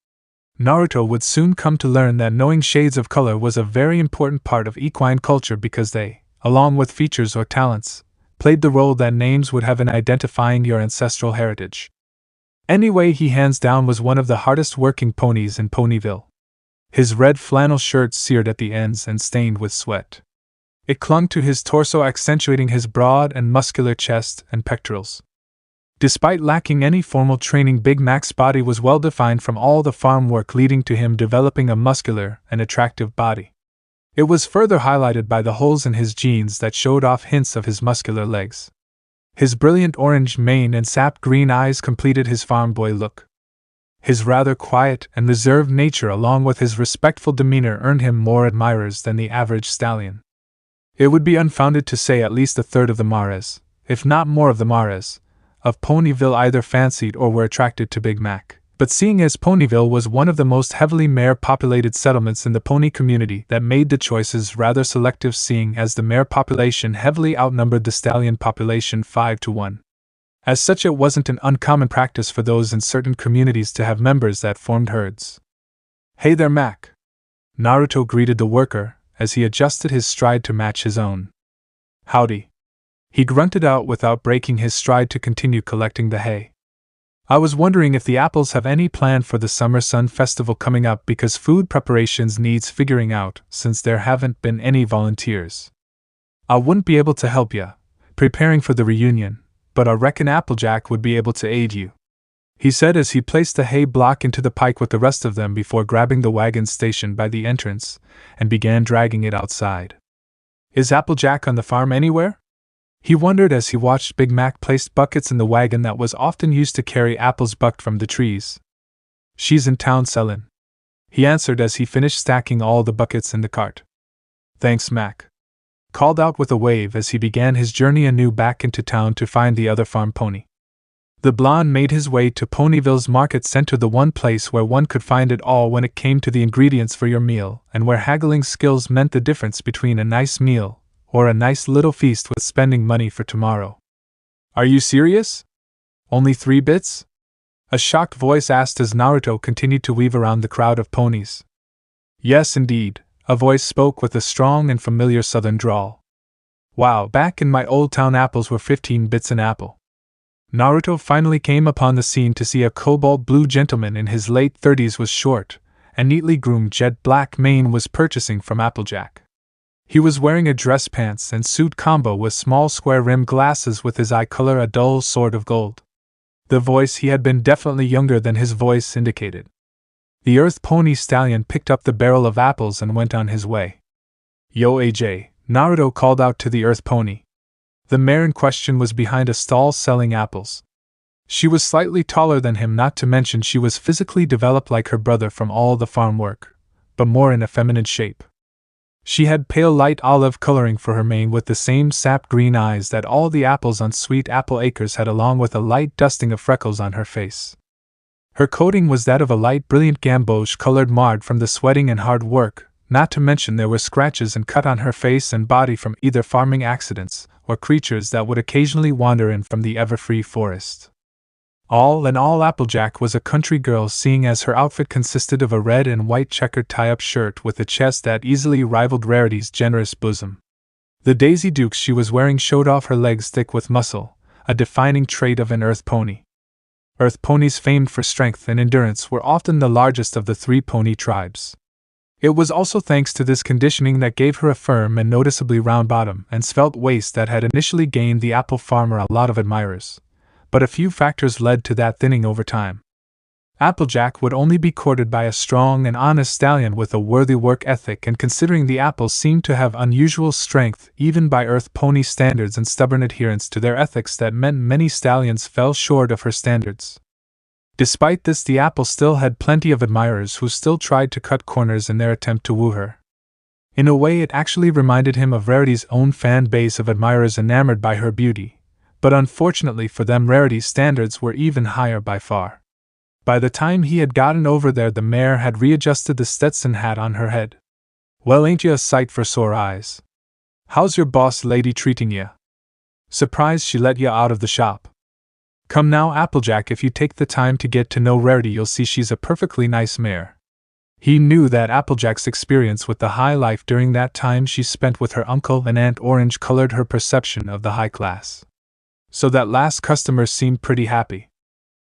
Naruto would soon come to learn that knowing shades of color was a very important part of equine culture, because they, along with features or talents, played the role that names would have in identifying your ancestral heritage. Anyway, he hands down was one of the hardest working ponies in Ponyville. His red flannel shirt seared at the ends and stained with sweat. It clung to his torso, accentuating his broad and muscular chest and pectorals. Despite lacking any formal training, Big Mac's body was well defined from all the farm work, leading to him developing a muscular and attractive body. It was further highlighted by the holes in his jeans that showed off hints of his muscular legs. His brilliant orange mane and sap green eyes completed his farm boy look. His rather quiet and reserved nature, along with his respectful demeanor, earned him more admirers than the average stallion. It would be unfounded to say at least a third of the Mares, if not more of the Mares, of Ponyville either fancied or were attracted to Big Mac. But seeing as Ponyville was one of the most heavily mare-populated settlements in the pony community, that made the choices rather selective, seeing as the mare population heavily outnumbered the stallion population 5 to 1. As such, it wasn't an uncommon practice for those in certain communities to have members that formed herds. "Hey there, Mac!" Naruto greeted the worker, as he adjusted his stride to match his own. "Howdy," he grunted out without breaking his stride to continue collecting the hay. "I was wondering if the apples have any plan for the Summer Sun Festival coming up, because food preparations needs figuring out since there haven't been any volunteers. I wouldn't be able to help ya, preparing for the reunion, but I reckon Applejack would be able to aid you," he said as he placed the hay block into the pike with the rest of them before grabbing the wagon stationed by the entrance and began dragging it outside. "Is Applejack on the farm anywhere?" he wondered as he watched Big Mac place buckets in the wagon that was often used to carry apples bucked from the trees. "She's in town sellin'," he answered as he finished stacking all the buckets in the cart. "Thanks, Mac," called out with a wave as he began his journey anew back into town to find the other farm pony. The blonde made his way to Ponyville's market center, the one place where one could find it all when it came to the ingredients for your meal, and where haggling skills meant the difference between a nice meal or a nice little feast with spending money for tomorrow. "Are you serious? Only 3 bits?" a shocked voice asked as Naruto continued to weave around the crowd of ponies. "Yes, indeed," a voice spoke with a strong and familiar southern drawl. "Wow, back in my old town apples were 15 bits an apple." Naruto finally came upon the scene to see a cobalt blue gentleman in his late 30s with short and neatly groomed jet black mane was purchasing from Applejack. He was wearing a dress pants and suit combo with small square-rimmed glasses, with his eye color a dull sort of gold. The voice, he had been definitely younger than his voice indicated. The Earth Pony stallion picked up the barrel of apples and went on his way. "Yo, AJ," Naruto called out to the Earth Pony. The mare in question was behind a stall selling apples. She was slightly taller than him, not to mention she was physically developed like her brother from all the farm work, but more in a feminine shape. She had pale light olive coloring for her mane, with the same sap green eyes that all the apples on Sweet Apple Acres had, along with a light dusting of freckles on her face. Her coating was that of a light brilliant gamboge-colored marred from the sweating and hard work, not to mention there were scratches and cut on her face and body from either farming accidents or creatures that would occasionally wander in from the ever-free forest. All in all, Applejack was a country girl, seeing as her outfit consisted of a red and white checkered tie-up shirt with a chest that easily rivaled Rarity's generous bosom. The Daisy Dukes she was wearing showed off her legs thick with muscle, a defining trait of an earth pony. Earth ponies famed for strength and endurance were often the largest of the three pony tribes. It was also thanks to this conditioning that gave her a firm and noticeably round bottom and svelte waist that had initially gained the apple farmer a lot of admirers, but a few factors led to that thinning over time. Applejack would only be courted by a strong and honest stallion with a worthy work ethic, and considering the apples seemed to have unusual strength even by earth pony standards and stubborn adherence to their ethics, that meant many stallions fell short of her standards. Despite this, the apple still had plenty of admirers who still tried to cut corners in their attempt to woo her. In a way, it actually reminded him of Rarity's own fan base of admirers enamored by her beauty, but unfortunately for them, Rarity's standards were even higher by far. By the time he had gotten over there, the mare had readjusted the Stetson hat on her head. "Well, ain't you a sight for sore eyes? How's your boss lady treating ya? Surprised she let ya out of the shop. Come now, Applejack, if you take the time to get to know Rarity, you'll see she's a perfectly nice mare." He knew that Applejack's experience with the high life during that time she spent with her uncle and Aunt Orange colored her perception of the high class. "So that last customer seemed pretty happy,"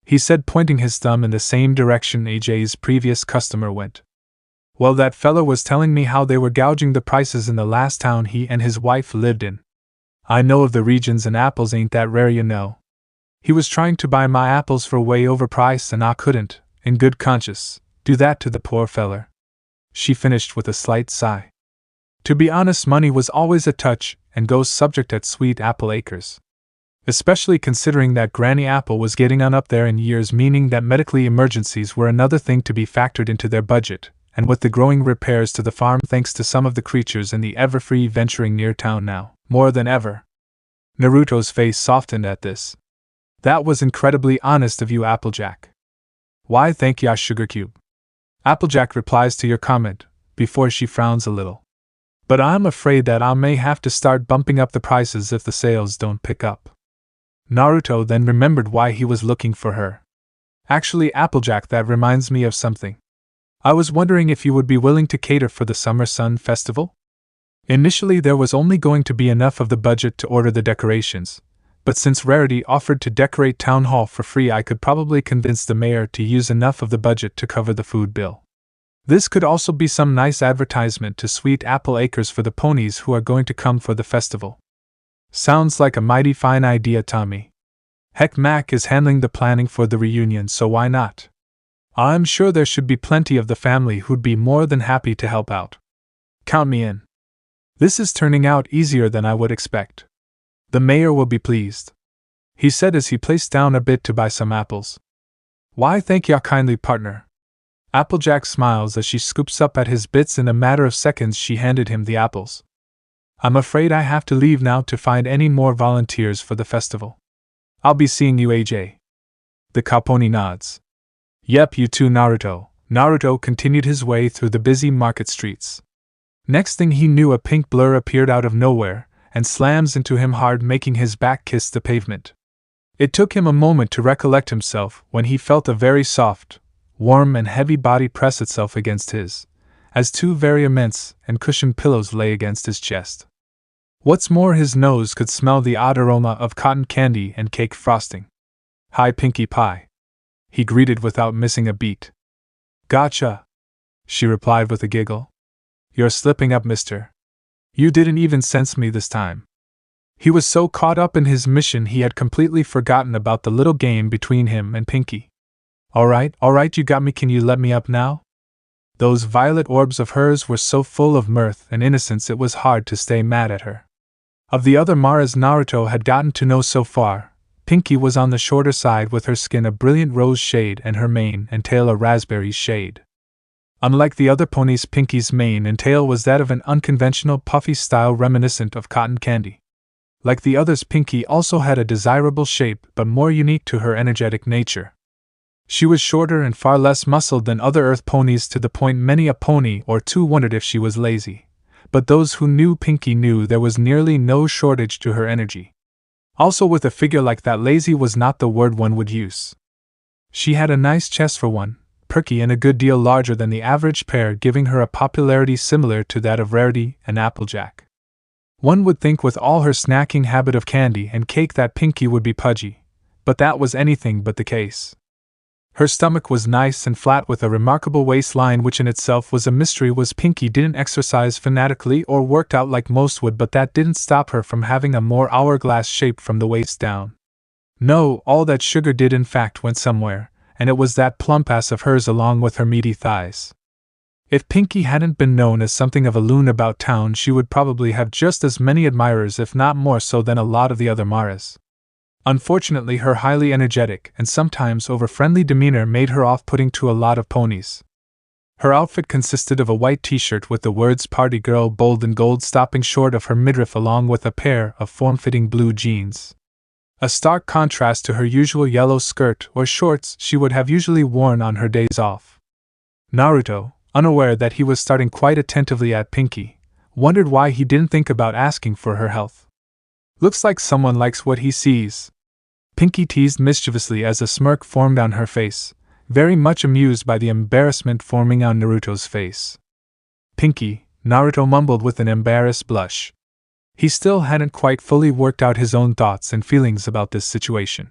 he said, pointing his thumb in the same direction AJ's previous customer went. "Well, that fellow was telling me how they were gouging the prices in the last town he and his wife lived in. I know of the regions, and apples ain't that rare, you know. He was trying to buy my apples for way overpriced, and I couldn't, in good conscience, do that to the poor feller," she finished with a slight sigh. To be honest, money was always a touch and go subject at Sweet Apple Acres. Especially considering that Granny Apple was getting on up there in years, meaning that medically emergencies were another thing to be factored into their budget, and with the growing repairs to the farm thanks to some of the creatures in the Everfree venturing near town now, more than ever. Naruto's face softened at this. "That was incredibly honest of you, Applejack." "Why, thank ya, Sugar Cube." Applejack replies to your comment, before she frowns a little. "But I'm afraid that I may have to start bumping up the prices if the sales don't pick up." Naruto then remembered why he was looking for her. "Actually, Applejack, that reminds me of something. I was wondering if you would be willing to cater for the Summer Sun Festival?" Initially, there was only going to be enough of the budget to order the decorations, but since Rarity offered to decorate Town Hall for free, I could probably convince the mayor to use enough of the budget to cover the food bill. This could also be some nice advertisement to Sweet Apple Acres for the ponies who are going to come for the festival. Sounds like a mighty fine idea, Tommy. Heck, Mac is handling the planning for the reunion, so why not? I'm sure there should be plenty of the family who'd be more than happy to help out. Count me in. This is turning out easier than I would expect. The mayor will be pleased," he said as he placed down a bit to buy some apples. "Why, thank ya kindly, partner." Applejack smiles as she scoops up at his bits. In a matter of seconds she handed him the apples. "I'm afraid I have to leave now to find any more volunteers for the festival. I'll be seeing you, AJ." The cowpony nods. "Yep, you too, Naruto." Naruto continued his way through the busy market streets. Next thing he knew, a pink blur appeared out of nowhere and slams into him hard, making his back kiss the pavement. It took him a moment to recollect himself when he felt a very soft, warm and heavy body press itself against his, as two very immense and cushioned pillows lay against his chest. What's more, his nose could smell the odd aroma of cotton candy and cake frosting. "Hi, Pinkie Pie," he greeted without missing a beat. "Gotcha," she replied with a giggle. "You're slipping up, mister. You didn't even sense me this time." He was so caught up in his mission he had completely forgotten about the little game between him and Pinkie. All right, you got me. Can you let me up now?" Those violet orbs of hers were so full of mirth and innocence it was hard to stay mad at her. Of the other Maras Naruto had gotten to know so far, Pinkie was on the shorter side, with her skin a brilliant rose shade and her mane and tail a raspberry shade. Unlike the other ponies, Pinkie's mane and tail was that of an unconventional puffy style reminiscent of cotton candy. Like the others, Pinkie also had a desirable shape, but more unique to her energetic nature. She was shorter and far less muscled than other Earth ponies, to the point many a pony or two wondered if she was lazy. But those who knew Pinkie knew there was nearly no shortage to her energy. Also, with a figure like that, lazy was not the word one would use. She had a nice chest for one, perky and a good deal larger than the average pair, giving her a popularity similar to that of Rarity and Applejack. One would think with all her snacking habit of candy and cake that Pinkie would be pudgy, but that was anything but the case. Her stomach was nice and flat with a remarkable waistline, which in itself was a mystery. Was Pinkie didn't exercise fanatically or worked out like most would, but that didn't stop her from having a more hourglass shape from the waist down. No, all that sugar did in fact went somewhere, and it was that plump ass of hers along with her meaty thighs. If Pinkie hadn't been known as something of a loon about town, she would probably have just as many admirers, if not more so, than a lot of the other Maras. Unfortunately, her highly energetic and sometimes over-friendly demeanor made her off-putting to a lot of ponies. Her outfit consisted of a white t-shirt with the words "Party Girl" bold in gold stopping short of her midriff, along with a pair of form-fitting blue jeans. A stark contrast to her usual yellow skirt or shorts she would have usually worn on her days off. Naruto, unaware that he was staring quite attentively at Pinkie, wondered why he didn't think about asking for her health. "Looks like someone likes what he sees," Pinkie teased mischievously as a smirk formed on her face, very much amused by the embarrassment forming on Naruto's face. "Pinkie," Naruto mumbled with an embarrassed blush. He still hadn't quite fully worked out his own thoughts and feelings about this situation.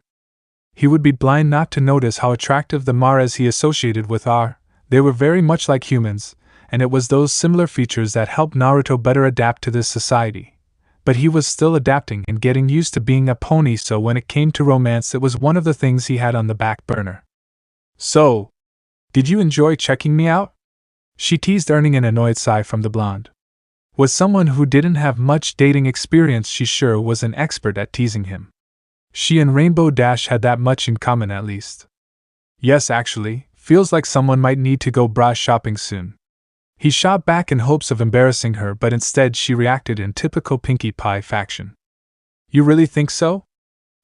He would be blind not to notice how attractive the Maras he associated with are. They were very much like humans, and it was those similar features that helped Naruto better adapt to this society. But he was still adapting and getting used to being a pony, so when it came to romance, it was one of the things he had on the back burner. "So, did you enjoy checking me out?" she teased, earning an annoyed sigh from the blonde. Was someone who didn't have much dating experience, she sure was an expert at teasing him. She and Rainbow Dash had that much in common, at least. "Yes, actually, feels like someone might need to go bra shopping soon." He shot back in hopes of embarrassing her, but instead she reacted in typical Pinkie Pie fashion. "You really think so?"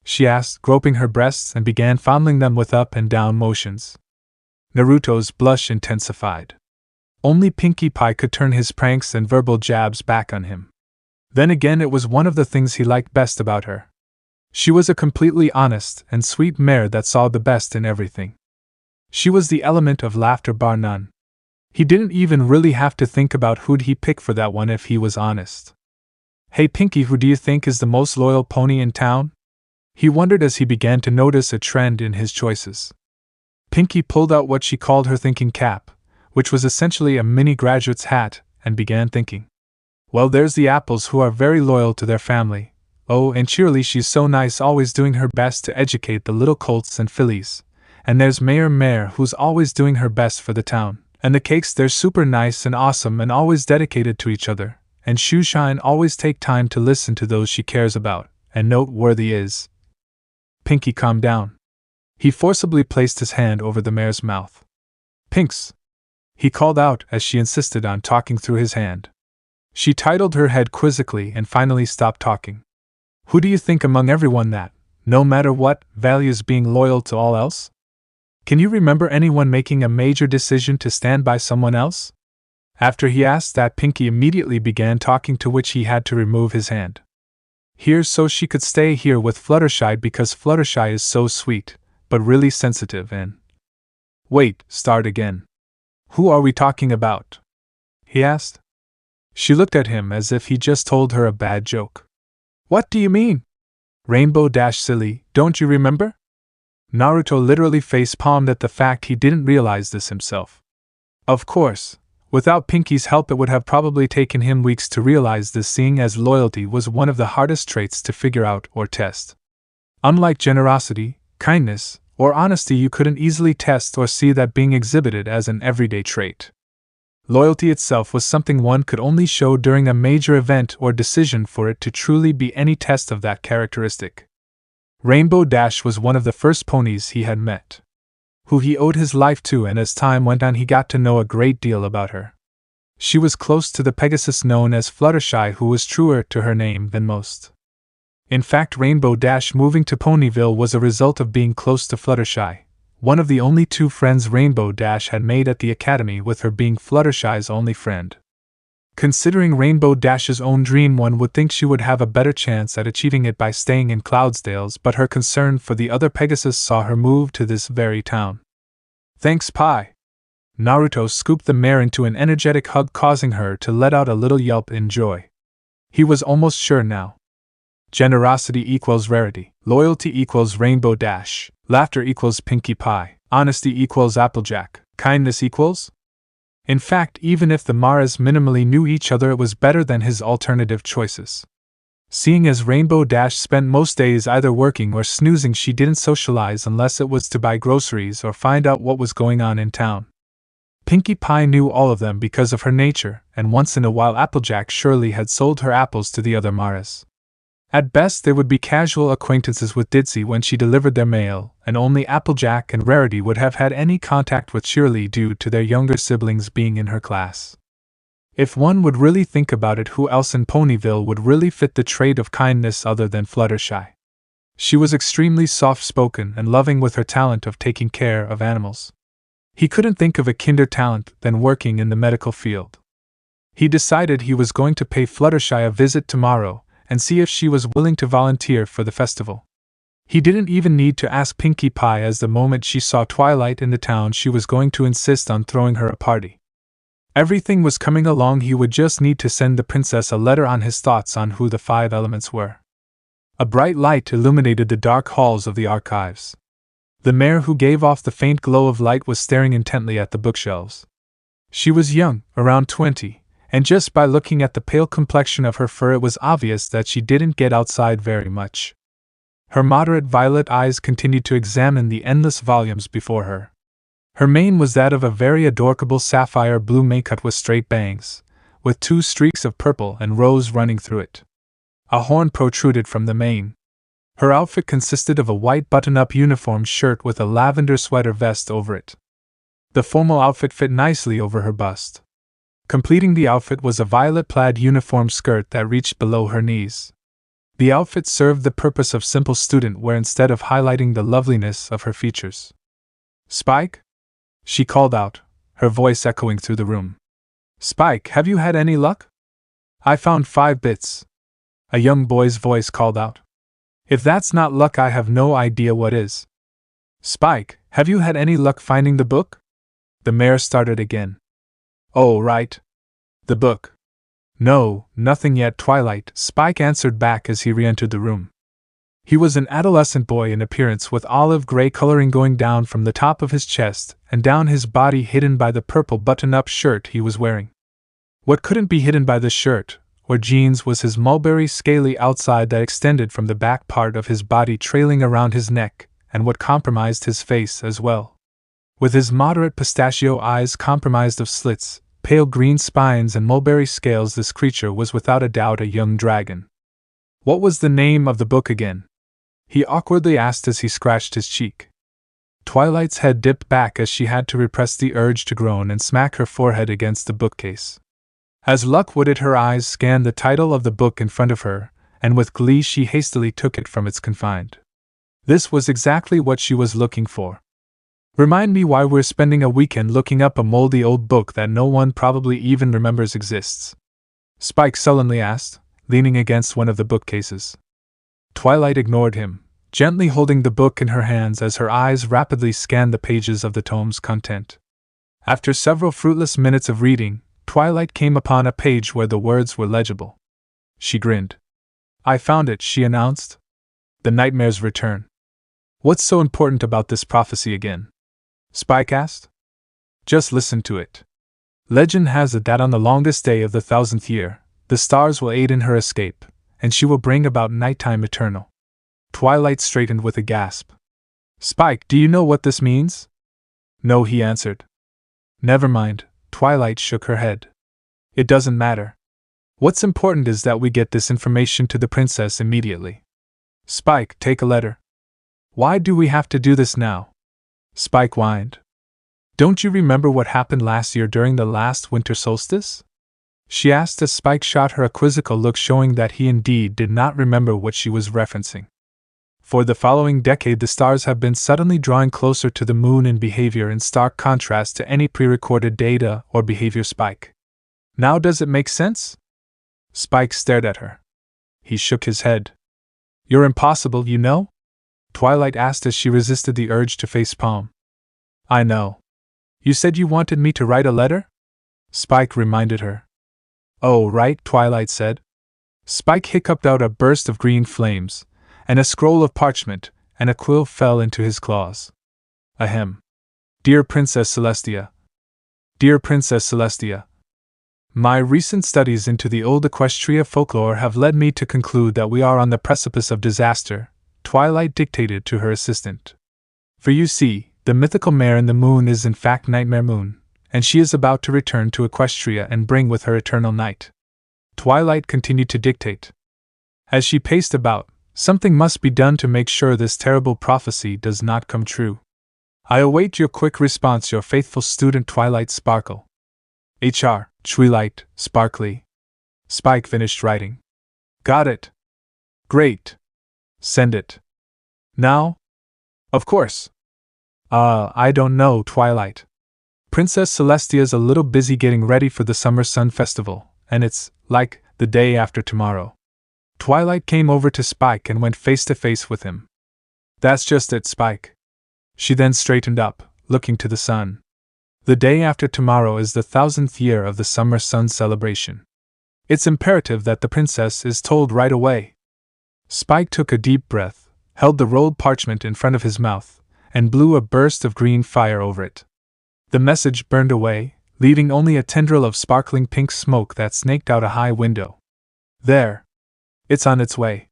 she asked, groping her breasts and began fondling them with up and down motions. Naruto's blush intensified. Only Pinkie Pie could turn his pranks and verbal jabs back on him. Then again, it was one of the things he liked best about her. She was a completely honest and sweet mare that saw the best in everything. She was the element of laughter bar none. He didn't even really have to think about who'd he pick for that one if he was honest. "Hey Pinkie, who do you think is the most loyal pony in town?" he wondered as he began to notice a trend in his choices. Pinkie pulled out what she called her thinking cap, which was essentially a mini graduate's hat, and began thinking. "Well, there's the Apples, who are very loyal to their family. Oh, and Cheerily, she's so nice, always doing her best to educate the little colts and fillies. And there's Mayor Mare, who's always doing her best for the town. And the Cakes, they're super nice and awesome and always dedicated to each other. And Shoeshine always take time to listen to those she cares about. And noteworthy is..." Pinkie calmed down. He forcibly placed his hand over the mare's mouth. "Pinks," he called out as she insisted on talking through his hand. She titled her head quizzically and finally stopped talking. "Who do you think among everyone that, no matter what, values being loyal to all else? Can you remember anyone making a major decision to stand by someone else?" After he asked that, Pinkie immediately began talking, to which he had to remove his hand. "Here, so she could stay here with Fluttershy because Fluttershy is so sweet, but really sensitive and..." "Wait, start again. Who are we talking about?" he asked. She looked at him as if he just told her a bad joke. "What do you mean?" "Rainbow Dash, silly, don't you remember?" Naruto literally face-palmed at the fact he didn't realize this himself. Of course, without Pinkie's help it would have probably taken him weeks to realize this, seeing as loyalty was one of the hardest traits to figure out or test. Unlike generosity, kindness, or honesty, you couldn't easily test or see that being exhibited as an everyday trait. Loyalty itself was something one could only show during a major event or decision for it to truly be any test of that characteristic. Rainbow Dash was one of the first ponies he had met, who he owed his life to, and as time went on he got to know a great deal about her. She was close to the Pegasus known as Fluttershy, who was truer to her name than most. In fact, Rainbow Dash moving to Ponyville was a result of being close to Fluttershy, one of the only two friends Rainbow Dash had made at the academy, with her being Fluttershy's only friend. Considering Rainbow Dash's own dream, one would think she would have a better chance at achieving it by staying in Cloudsdales, but her concern for the other Pegasus saw her move to this very town. Thanks, Pi. Naruto scooped the mare into an energetic hug, causing her to let out a little yelp in joy. He was almost sure now. Generosity equals Rarity, loyalty equals Rainbow Dash, laughter equals Pinkie Pie, honesty equals Applejack, kindness equals... In fact, even if the Maras minimally knew each other, it was better than his alternative choices. Seeing as Rainbow Dash spent most days either working or snoozing, she didn't socialize unless it was to buy groceries or find out what was going on in town. Pinkie Pie knew all of them because of her nature, and once in a while Applejack surely had sold her apples to the other Maras. At best, they would be casual acquaintances with Ditzy when she delivered their mail, and only Applejack and Rarity would have had any contact with Shirley due to their younger siblings being in her class. If one would really think about it, who else in Ponyville would really fit the trait of kindness other than Fluttershy? She was extremely soft-spoken and loving, with her talent of taking care of animals. He couldn't think of a kinder talent than working in the medical field. He decided he was going to pay Fluttershy a visit tomorrow and see if she was willing to volunteer for the festival. He didn't even need to ask Pinkie Pie, as the moment she saw Twilight in the town, she was going to insist on throwing her a party. Everything was coming along. He would just need to send the princess a letter on his thoughts on who the 5 elements were. A bright light illuminated the dark halls of the archives. The mare, who gave off the faint glow of light, was staring intently at the bookshelves. She was young, around 20, and just by looking at the pale complexion of her fur it was obvious that she didn't get outside very much. Her moderate violet eyes continued to examine the endless volumes before her. Her mane was that of a very adorable sapphire blue mane-cut with straight bangs, with 2 streaks of purple and rose running through it. A horn protruded from the mane. Her outfit consisted of a white button-up uniform shirt with a lavender sweater vest over it. The formal outfit fit nicely over her bust. Completing the outfit was a violet plaid uniform skirt that reached below her knees. The outfit served the purpose of simple student wear instead of highlighting the loveliness of her features. "Spike?" she called out, her voice echoing through the room. "Spike, have you had any luck?" "I found 5 bits," a young boy's voice called out. "If that's not luck, I have no idea what is." "Spike, have you had any luck finding the book?" The mare started again. "Oh, right. The book." "No, nothing yet, Twilight," Spike answered back as he re-entered the room. He was an adolescent boy in appearance, with olive gray coloring going down from the top of his chest and down his body, hidden by the purple button-up shirt he was wearing. What couldn't be hidden by the shirt or jeans was his mulberry scaly outside that extended from the back part of his body trailing around his neck, and what compromised his face as well. With his moderate pistachio eyes compromised of slits, pale green spines and mulberry scales, this creature was without a doubt a young dragon. "What was the name of the book again?" he awkwardly asked as he scratched his cheek. Twilight's head dipped back as she had to repress the urge to groan and smack her forehead against the bookcase. As luck would it, her eyes scanned the title of the book in front of her, and with glee she hastily took it from its confinement. This was exactly what she was looking for. "Remind me why we're spending a weekend looking up a moldy old book that no one probably even remembers exists?" Spike sullenly asked, leaning against one of the bookcases. Twilight ignored him, gently holding the book in her hands as her eyes rapidly scanned the pages of the tome's content. After several fruitless minutes of reading, Twilight came upon a page where the words were legible. She grinned. "I found it," she announced. "The Nightmare's Return." "What's so important about this prophecy again?" Spike asked. "Just listen to it. Legend has it that on the longest day of the 1000th year, the stars will aid in her escape, and she will bring about nighttime eternal." Twilight straightened with a gasp. "Spike, do you know what this means?" "No," he answered. "Never mind," Twilight shook her head. "It doesn't matter. What's important is that we get this information to the princess immediately. Spike, take a letter." "Why do we have to do this now?" Spike whined. "Don't you remember what happened last year during the last winter solstice?" she asked as Spike shot her a quizzical look showing that he indeed did not remember what she was referencing. For the following decade, the stars have been suddenly drawing closer to the moon in behavior in stark contrast to any pre-recorded data or behavior spike. Now does it make sense? Spike stared at her. He shook his head. You're impossible, you know? Twilight asked as she resisted the urge to facepalm. I know. You said you wanted me to write a letter? Spike reminded her. Oh, right, Twilight said. Spike hiccuped out a burst of green flames, and a scroll of parchment, and a quill fell into his claws. Ahem. Dear Princess Celestia. Dear Princess Celestia. My recent studies into the old Equestria folklore have led me to conclude that we are on the precipice of disaster, Twilight dictated to her assistant. For you see, the mythical mare in the moon is in fact Nightmare Moon, and she is about to return to Equestria and bring with her eternal night. Twilight continued to dictate. As she paced about, something must be done to make sure this terrible prophecy does not come true. I await your quick response, your faithful student Twilight Sparkle. HR, Twilight, Sparkly. Spike finished writing. Got it. Great. Send it. Now? Of course. I don't know, Twilight. Princess Celestia's a little busy getting ready for the Summer Sun Festival, and it's, like, the day after tomorrow. Twilight came over to Spike and went face to face with him. That's just it, Spike. She then straightened up, looking to the sun. The day after tomorrow is the 1000th year of the Summer Sun celebration. It's imperative that the princess is told right away. Spike took a deep breath, held the rolled parchment in front of his mouth, and blew a burst of green fire over it. The message burned away, leaving only a tendril of sparkling pink smoke that snaked out a high window. There. It's on its way.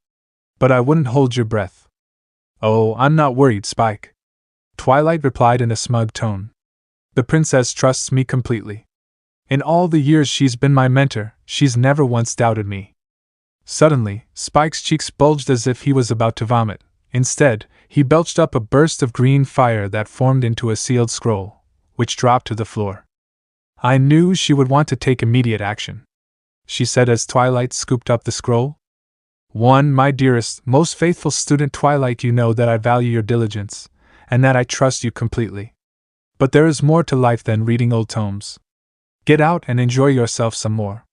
But I wouldn't hold your breath. Oh, I'm not worried, Spike. Twilight replied in a smug tone. The princess trusts me completely. In all the years she's been my mentor, she's never once doubted me. Suddenly, Spike's cheeks bulged as if he was about to vomit. Instead, he belched up a burst of green fire that formed into a sealed scroll, which dropped to the floor. I knew she would want to take immediate action, she said as Twilight scooped up the scroll. My dearest, most faithful student Twilight, you know that I value your diligence, and that I trust you completely. But there is more to life than reading old tomes. Get out and enjoy yourself some more.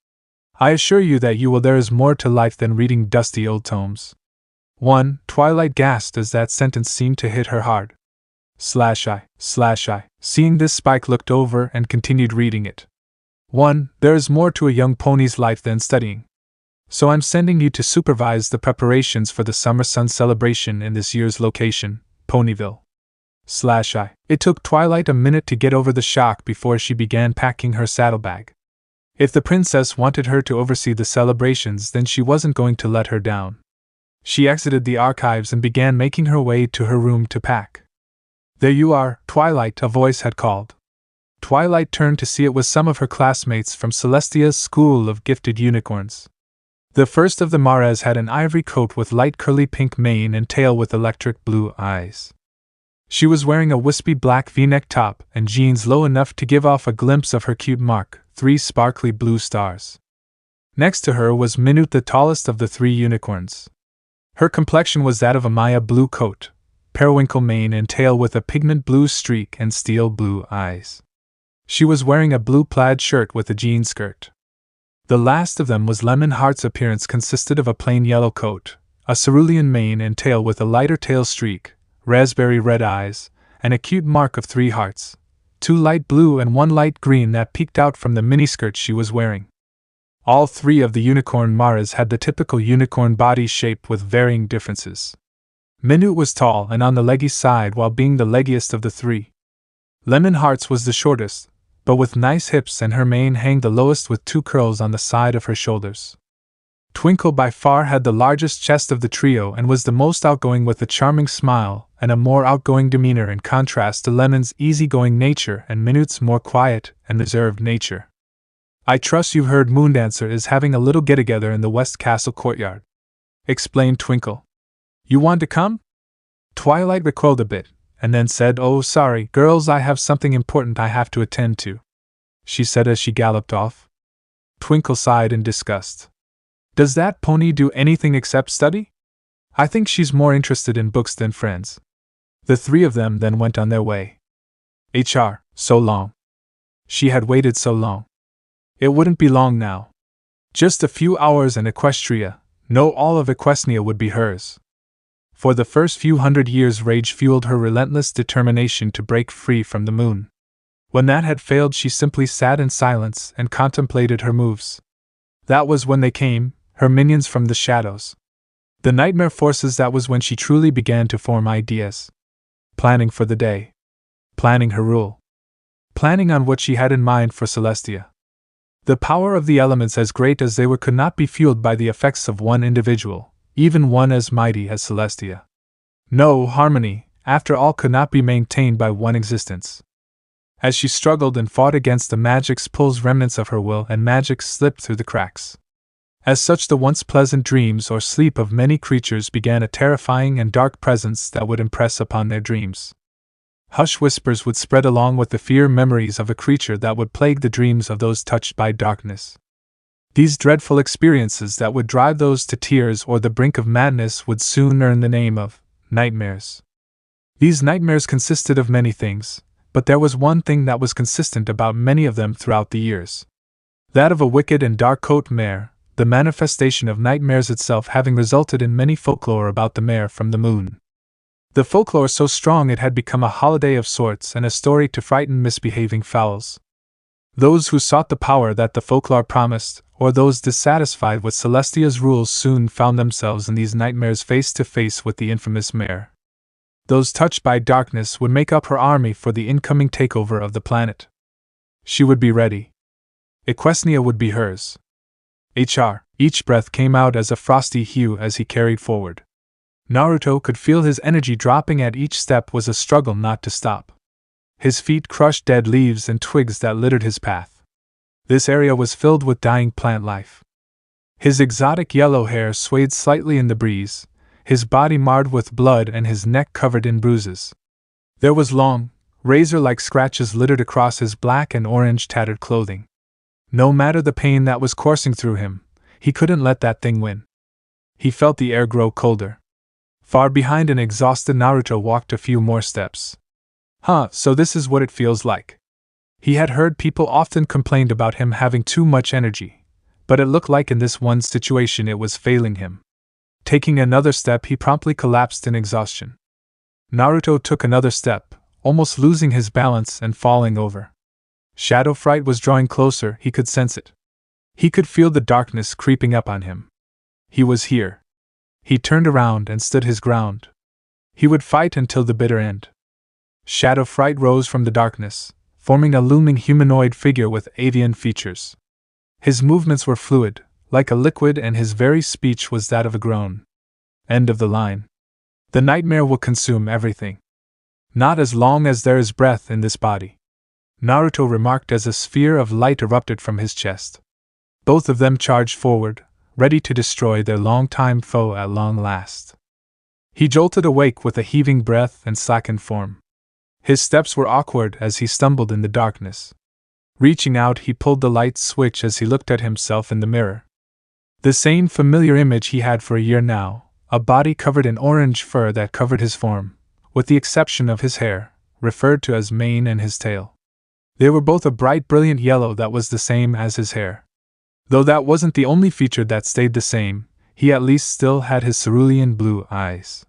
I assure you that there is more to life than reading dusty old tomes. Twilight gasped as that sentence seemed to hit her hard. /I. Seeing this, Spike looked over and continued reading it. There is more to a young pony's life than studying. So I'm sending you to supervise the preparations for the Summer Sun celebration in this year's location, Ponyville. /I. It took Twilight a minute to get over the shock before she began packing her saddlebag. If the princess wanted her to oversee the celebrations, then she wasn't going to let her down. She exited the archives and began making her way to her room to pack. There you are, Twilight, a voice had called. Twilight turned to see it was some of her classmates from Celestia's School of Gifted Unicorns. The first of the Mares had an ivory coat with light curly pink mane and tail with electric blue eyes. She was wearing a wispy black V-neck top and jeans low enough to give off a glimpse of her cute mark, 3 sparkly blue stars. Next to her was Minute, the tallest of the 3 unicorns. Her complexion was that of a Maya blue coat, periwinkle mane and tail with a pigment blue streak and steel blue eyes. She was wearing a blue plaid shirt with a jean skirt. The last of them was Lemon Heart's appearance consisted of a plain yellow coat, a cerulean mane and tail with a lighter tail streak, raspberry red eyes, and a cute mark of 3 hearts, 2 light blue and 1 light green that peeked out from the miniskirt she was wearing. All 3 of the unicorn Maras had the typical unicorn body shape with varying differences. Minute was tall and on the leggy side while being the leggiest of the 3. Lemon Heart's was the shortest, but with nice hips, and her mane hanged the lowest with 2 curls on the side of her shoulders. Twinkle by far had the largest chest of the trio and was the most outgoing with a charming smile and a more outgoing demeanor in contrast to Lemon's easygoing nature and Minute's more quiet and reserved nature. I trust you've heard Moondancer is having a little get-together in the West Castle courtyard, explained Twinkle. You want to come? Twilight recoiled a bit, and then said, Oh, sorry, girls, I have something important I have to attend to, she said as she galloped off. Twinkle sighed in disgust. Does that pony do anything except study? I think she's more interested in books than friends." The three of them then went on their way. So long. She had waited so long. It wouldn't be long now. Just a few hours and Equestria, no, all of Equestria would be hers. For the first few hundred years rage fueled her relentless determination to break free from the moon. When that had failed, she simply sat in silence and contemplated her moves. That was when they came, her minions from the shadows. The nightmare forces. That was when she truly began to form ideas. Planning for the day. Planning her rule. Planning on what she had in mind for Celestia. The power of the elements, as great as they were, could not be fueled by the effects of one individual, even one as mighty as Celestia. No, harmony, after all, could not be maintained by one existence. As she struggled and fought against the magic's pulls, remnants of her will and magic slipped through the cracks. As such, the once pleasant dreams or sleep of many creatures began a terrifying and dark presence that would impress upon their dreams. Hush whispers would spread along with the fear memories of a creature that would plague the dreams of those touched by darkness. These dreadful experiences that would drive those to tears or the brink of madness would soon earn the name of nightmares. These nightmares consisted of many things, but there was one thing that was consistent about many of them throughout the years. That of a wicked and dark-coat mare, the manifestation of nightmares itself having resulted in many folklore about the mare from the moon. The folklore so strong it had become a holiday of sorts and a story to frighten misbehaving fowls. Those who sought the power that the folklore promised, or those dissatisfied with Celestia's rules, soon found themselves in these nightmares face to face with the infamous mare. Those touched by darkness would make up her army for the incoming takeover of the planet. She would be ready. Equestria would be hers. Each breath came out as a frosty hue as he carried forward. Naruto could feel his energy dropping at each step. Was a struggle not to stop. His feet crushed dead leaves and twigs that littered his path. This area was filled with dying plant life. His exotic yellow hair swayed slightly in the breeze, his body marred with blood and his neck covered in bruises. There was long, razor-like scratches littered across his black and orange tattered clothing. No matter the pain that was coursing through him, he couldn't let that thing win. He felt the air grow colder. Far behind, an exhausted Naruto walked a few more steps. So this is what it feels like. He had heard people often complained about him having too much energy, but it looked like in this one situation it was failing him. Taking another step, he promptly collapsed in exhaustion. Naruto took another step, almost losing his balance and falling over. Shadow fright was drawing closer. He could sense it. He could feel the darkness creeping up on him. He was here. He turned around and stood his ground. He would fight until the bitter end. Shadow fright rose from the darkness, forming a looming humanoid figure with avian features. His movements were fluid, like a liquid, and his very speech was that of a groan. End of the line. The nightmare will consume everything. Not as long as there is breath in this body, Naruto remarked as a sphere of light erupted from his chest. Both of them charged forward, ready to destroy their longtime foe at long last. He jolted awake with a heaving breath and slackened form. His steps were awkward as he stumbled in the darkness. Reaching out, he pulled the light switch as he looked at himself in the mirror. The same familiar image he had for a year now, a body covered in orange fur that covered his form, with the exception of his hair, referred to as mane, and his tail. They were both a bright brilliant yellow that was the same as his hair. Though that wasn't the only feature that stayed the same, he at least still had his cerulean blue eyes.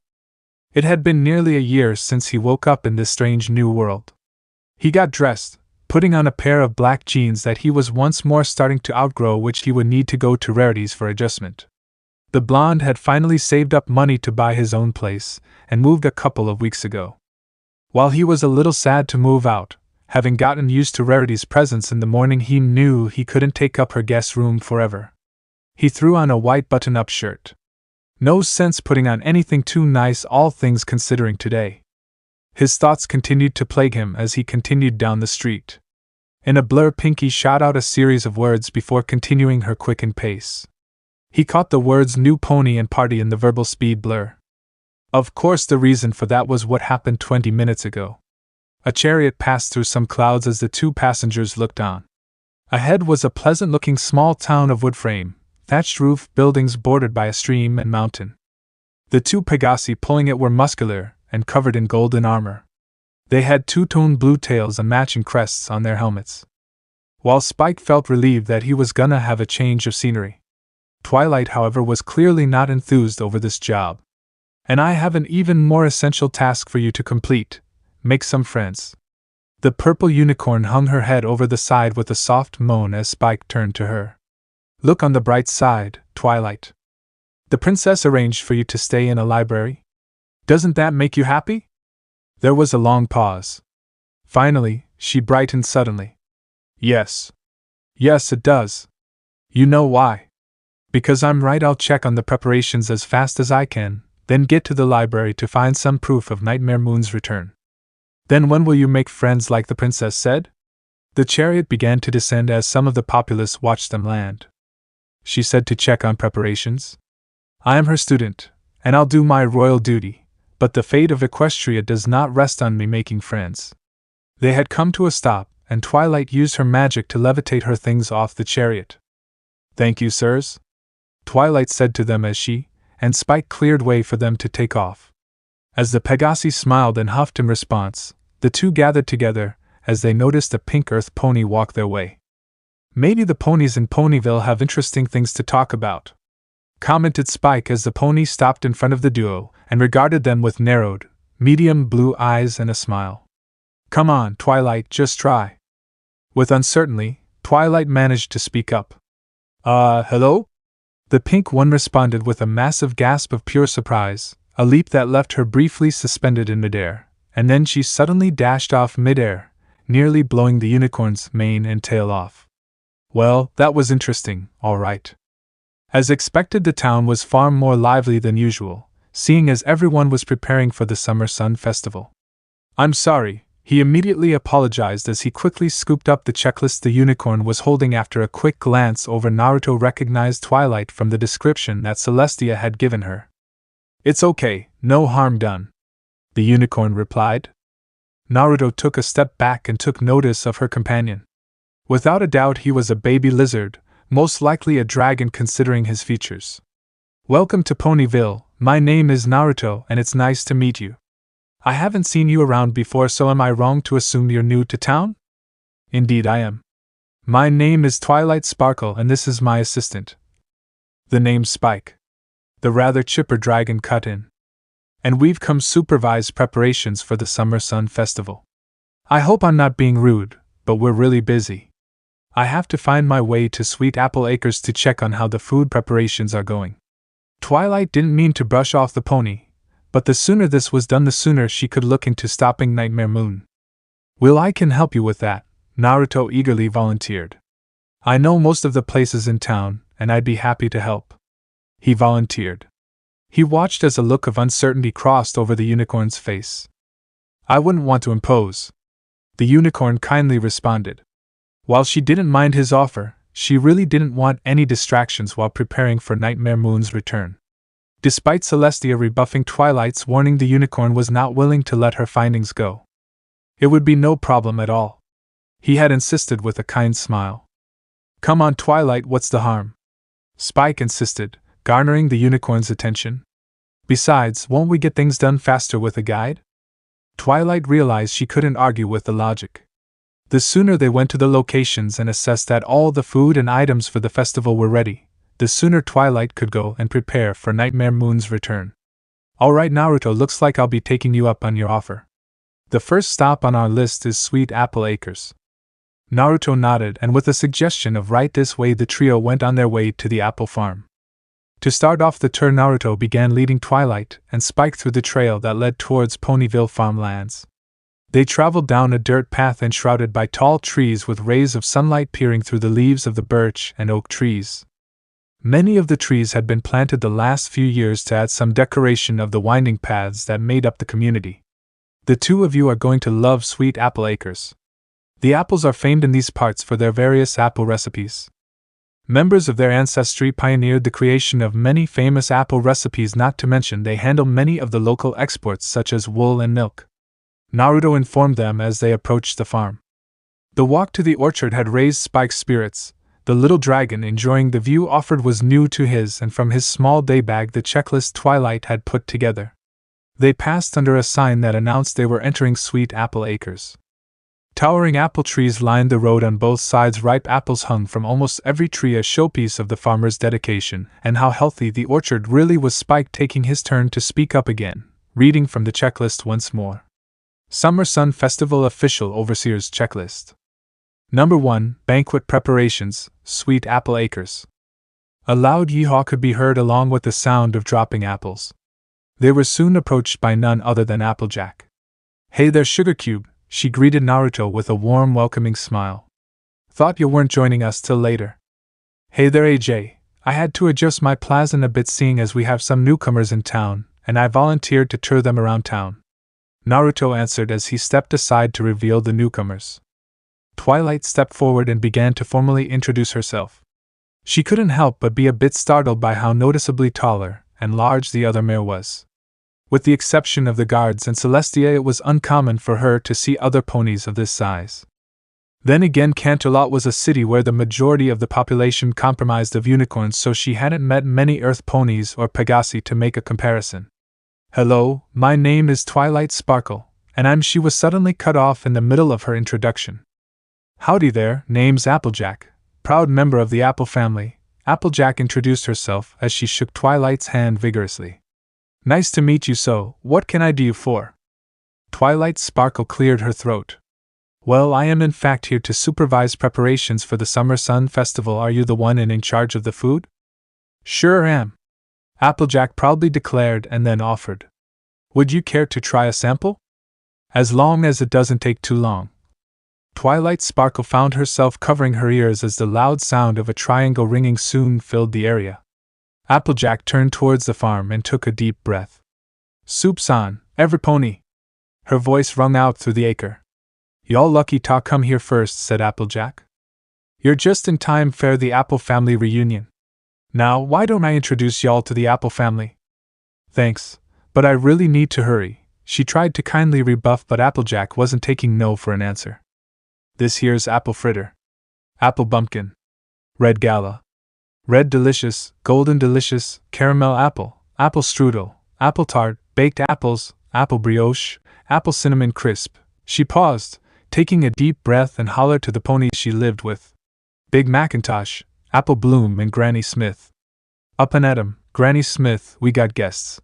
It had been nearly a year since he woke up in this strange new world. He got dressed, putting on a pair of black jeans that he was once more starting to outgrow, which he would need to go to Rarity's for adjustment. The blonde had finally saved up money to buy his own place, and moved a couple of weeks ago. While he was a little sad to move out, having gotten used to Rarity's presence in the morning, he knew he couldn't take up her guest room forever. He threw on a white button-up shirt. No sense putting on anything too nice, all things considering today. His thoughts continued to plague him as he continued down the street. In a blur, Pinkie shot out a series of words before continuing her quickened pace. He caught the words new pony and party in the verbal speed blur. Of course, the reason for that was what happened 20 minutes ago. A chariot passed through some clouds as the two passengers looked on. Ahead was a pleasant-looking small town of wood frame, thatched roof buildings bordered by a stream and mountain. The two Pegasi pulling it were muscular and covered in golden armor. They had two-tone blue tails and matching crests on their helmets. While Spike felt relieved that he was gonna have a change of scenery, Twilight, however, was clearly not enthused over this job. And I have an even more essential task for you to complete: make some friends. The purple unicorn hung her head over the side with a soft moan as Spike turned to her. Look on the bright side, Twilight. The princess arranged for you to stay in a library. Doesn't that make you happy? There was a long pause. Finally, she brightened suddenly. Yes. Yes, it does. You know why? Because I'm right. I'll check on the preparations as fast as I can, then get to the library to find some proof of Nightmare Moon's return. Then when will you make friends like the princess said? The chariot began to descend as some of the populace watched them land. She said to check on preparations. I am her student, and I'll do my royal duty, but the fate of Equestria does not rest on me making friends. They had come to a stop, and Twilight used her magic to levitate her things off the chariot. Thank you, sirs, Twilight said to them as she and Spike cleared way for them to take off. As the Pegasi smiled and huffed in response, the two gathered together as they noticed a pink earth pony walk their way. Maybe the ponies in Ponyville have interesting things to talk about, commented Spike as the pony stopped in front of the duo and regarded them with narrowed, medium blue eyes and a smile. Come on, Twilight, just try. With uncertainty, Twilight managed to speak up. Hello? The pink one responded with a massive gasp of pure surprise, a leap that left her briefly suspended in midair, and then she suddenly dashed off midair, nearly blowing the unicorn's mane and tail off. Well, that was interesting, all right. As expected, the town was far more lively than usual, seeing as everyone was preparing for the Summer Sun Festival. I'm sorry, he immediately apologized as he quickly scooped up the checklist the unicorn was holding. After a quick glance over, Naruto recognized Twilight from the description that Celestia had given her. It's okay, no harm done, the unicorn replied. Naruto took a step back and took notice of her companion. Without a doubt he was a baby lizard, most likely a dragon considering his features. Welcome to Ponyville, my name is Naruto and it's nice to meet you. I haven't seen you around before, so am I wrong to assume you're new to town? Indeed I am. My name is Twilight Sparkle and this is my assistant. The name's Spike. The rather chipper dragon cut in. And we've come supervise preparations for the Summer Sun Festival. I hope I'm not being rude, but we're really busy. I have to find my way to Sweet Apple Acres to check on how the food preparations are going. Twilight didn't mean to brush off the pony, but the sooner this was done the sooner she could look into stopping Nightmare Moon. Well, I can help you with that, Naruto eagerly volunteered. I know most of the places in town, and I'd be happy to help. He volunteered. He watched as a look of uncertainty crossed over the unicorn's face. I wouldn't want to impose, the unicorn kindly responded. While she didn't mind his offer, she really didn't want any distractions while preparing for Nightmare Moon's return. Despite Celestia rebuffing Twilight's warning, the unicorn was not willing to let her findings go. It would be no problem at all, he had insisted with a kind smile. Come on, Twilight, what's the harm? Spike insisted, garnering the unicorn's attention. Besides, won't we get things done faster with a guide? Twilight realized she couldn't argue with the logic. The sooner they went to the locations and assessed that all the food and items for the festival were ready, the sooner Twilight could go and prepare for Nightmare Moon's return. Alright, Naruto, looks like I'll be taking you up on your offer. The first stop on our list is Sweet Apple Acres. Naruto nodded, and with a suggestion of right this way, the trio went on their way to the apple farm. To start off the tour, Naruto began leading Twilight and Spike through the trail that led towards Ponyville farmlands. They traveled down a dirt path enshrouded by tall trees with rays of sunlight peering through the leaves of the birch and oak trees. Many of the trees had been planted the last few years to add some decoration of the winding paths that made up the community. The two of you are going to love Sweet Apple Acres. The apples are famed in these parts for their various apple recipes. Members of their ancestry pioneered the creation of many famous apple recipes, not to mention they handle many of the local exports such as wool and milk, Naruto informed them as they approached the farm. The walk to the orchard had raised Spike's spirits, The little dragon enjoying the view offered was new to his, and from his small day bag the checklist Twilight had put together. They passed under a sign that announced they were entering Sweet Apple Acres. Towering apple trees lined the road on both sides. Ripe apples hung from almost every tree, a showpiece of the farmer's dedication, and how healthy the orchard really was. Spike taking his turn to speak up again, reading from the checklist once more. Summer Sun Festival Official Overseer's Checklist. Number 1, Banquet Preparations, Sweet Apple Acres. A loud yee-haw could be heard along with the sound of dropping apples. They were soon approached by none other than Applejack. "Hey there, Sugar Cube," she greeted Naruto with a warm, welcoming smile. "Thought you weren't joining us till later." "Hey there, AJ. I had to adjust my plans a bit seeing as we have some newcomers in town, and I volunteered to tour them around town," Naruto answered as he stepped aside to reveal the newcomers. Twilight stepped forward and began to formally introduce herself. She couldn't help but be a bit startled by how noticeably taller and large the other mare was. With the exception of the guards and Celestia, it was uncommon for her to see other ponies of this size. Then again, Canterlot was a city where the majority of the population comprised of unicorns, so she hadn't met many earth ponies or Pegasi to make a comparison. "Hello, my name is Twilight Sparkle, and I'm..." She was suddenly cut off in the middle of her introduction. "Howdy there, name's Applejack, proud member of the Apple family," Applejack introduced herself as she shook Twilight's hand vigorously. "Nice to meet you, so, what can I do you for?" Twilight Sparkle cleared her throat. "Well, I am in fact here to supervise preparations for the Summer Sun Festival. Are you the one in charge of the food?" "Sure am," Applejack proudly declared and then offered. "Would you care to try a sample?" "As long as it doesn't take too long." Twilight Sparkle found herself covering her ears as the loud sound of a triangle ringing soon filled the area. Applejack turned towards the farm and took a deep breath. "Soup-san, every pony!" Her voice rung out through the acre. "Y'all lucky ta come here first," said Applejack. "You're just in time for the Apple family reunion. Now, why don't I introduce y'all to the Apple family?" "Thanks, but I really need to hurry," she tried to kindly rebuff, but Applejack wasn't taking no for an answer. "This here's apple fritter, apple bumpkin, red gala, red delicious, golden delicious, caramel apple, apple strudel, apple tart, baked apples, apple brioche, apple cinnamon crisp." She paused, taking a deep breath, and hollered to the ponies she lived with. "Big Macintosh, Apple Bloom, and Granny Smith. Up and at 'em, Granny Smith, we got guests."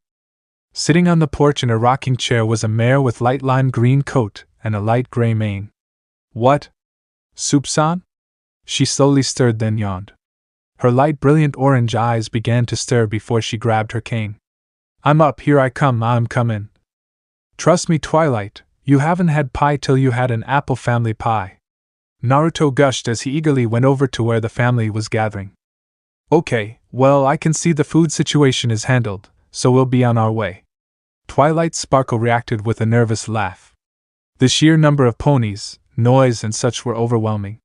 Sitting on the porch in a rocking chair was a mare with light lime green coat and a light gray mane. "What? Soup-san?" She slowly stirred, then yawned. Her light brilliant orange eyes began to stir before she grabbed her cane. "I'm up, here I come, I'm comin'. Trust me, Twilight, you haven't had pie till you had an apple family pie," Naruto gushed as he eagerly went over to where the family was gathering. "Okay, well, I can see the food situation is handled, so we'll be on our way." Twilight Sparkle reacted with a nervous laugh. The sheer number of ponies, noise, and such were overwhelming.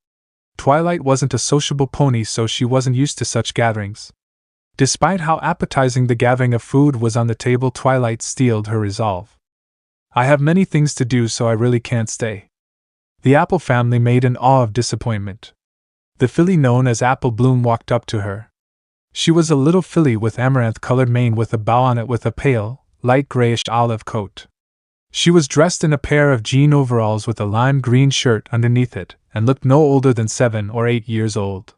Twilight wasn't a sociable pony, so she wasn't used to such gatherings. Despite how appetizing the gathering of food was on the table, Twilight steeled her resolve. "I have many things to do, so I really can't stay." The Apple family made an awe of disappointment. The filly known as Apple Bloom walked up to her. She was a little filly with amaranth-colored mane with a bow on it with a pale, light grayish olive coat. She was dressed in a pair of jean overalls with a lime green shirt underneath it, and looked no older than 7 or 8 years old.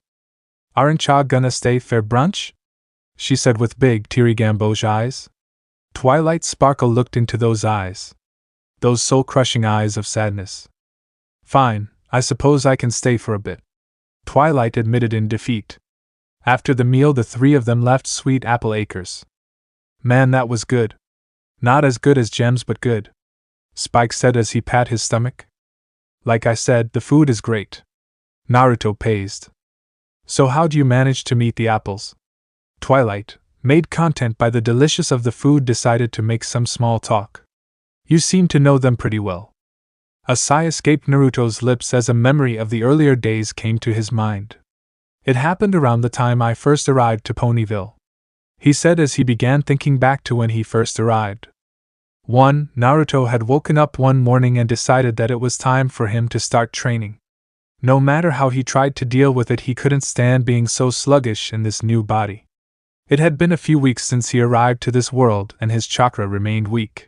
"Aren't ya gonna stay for brunch?" she said with big, teary gamboge eyes. Twilight Sparkle looked into those eyes. Those soul-crushing eyes of sadness. "Fine, I suppose I can stay for a bit," Twilight admitted in defeat. After the meal, the three of them left Sweet Apple Acres. "Man, that was good. Not as good as Gems, but good," Spike said as he pat his stomach. "Like I said, the food is great," Naruto paced. "So how'd you manage to meet the apples?" Twilight, made content by the delicious of the food, decided to make some small talk. "You seem to know them pretty well." A sigh escaped Naruto's lips as a memory of the earlier days came to his mind. "It happened around the time I first arrived to Ponyville," he said as he began thinking back to when he first arrived. Naruto had woken up one morning and decided that it was time for him to start training. No matter how he tried to deal with it, he couldn't stand being so sluggish in this new body. It had been a few weeks since he arrived to this world, and his chakra remained weak.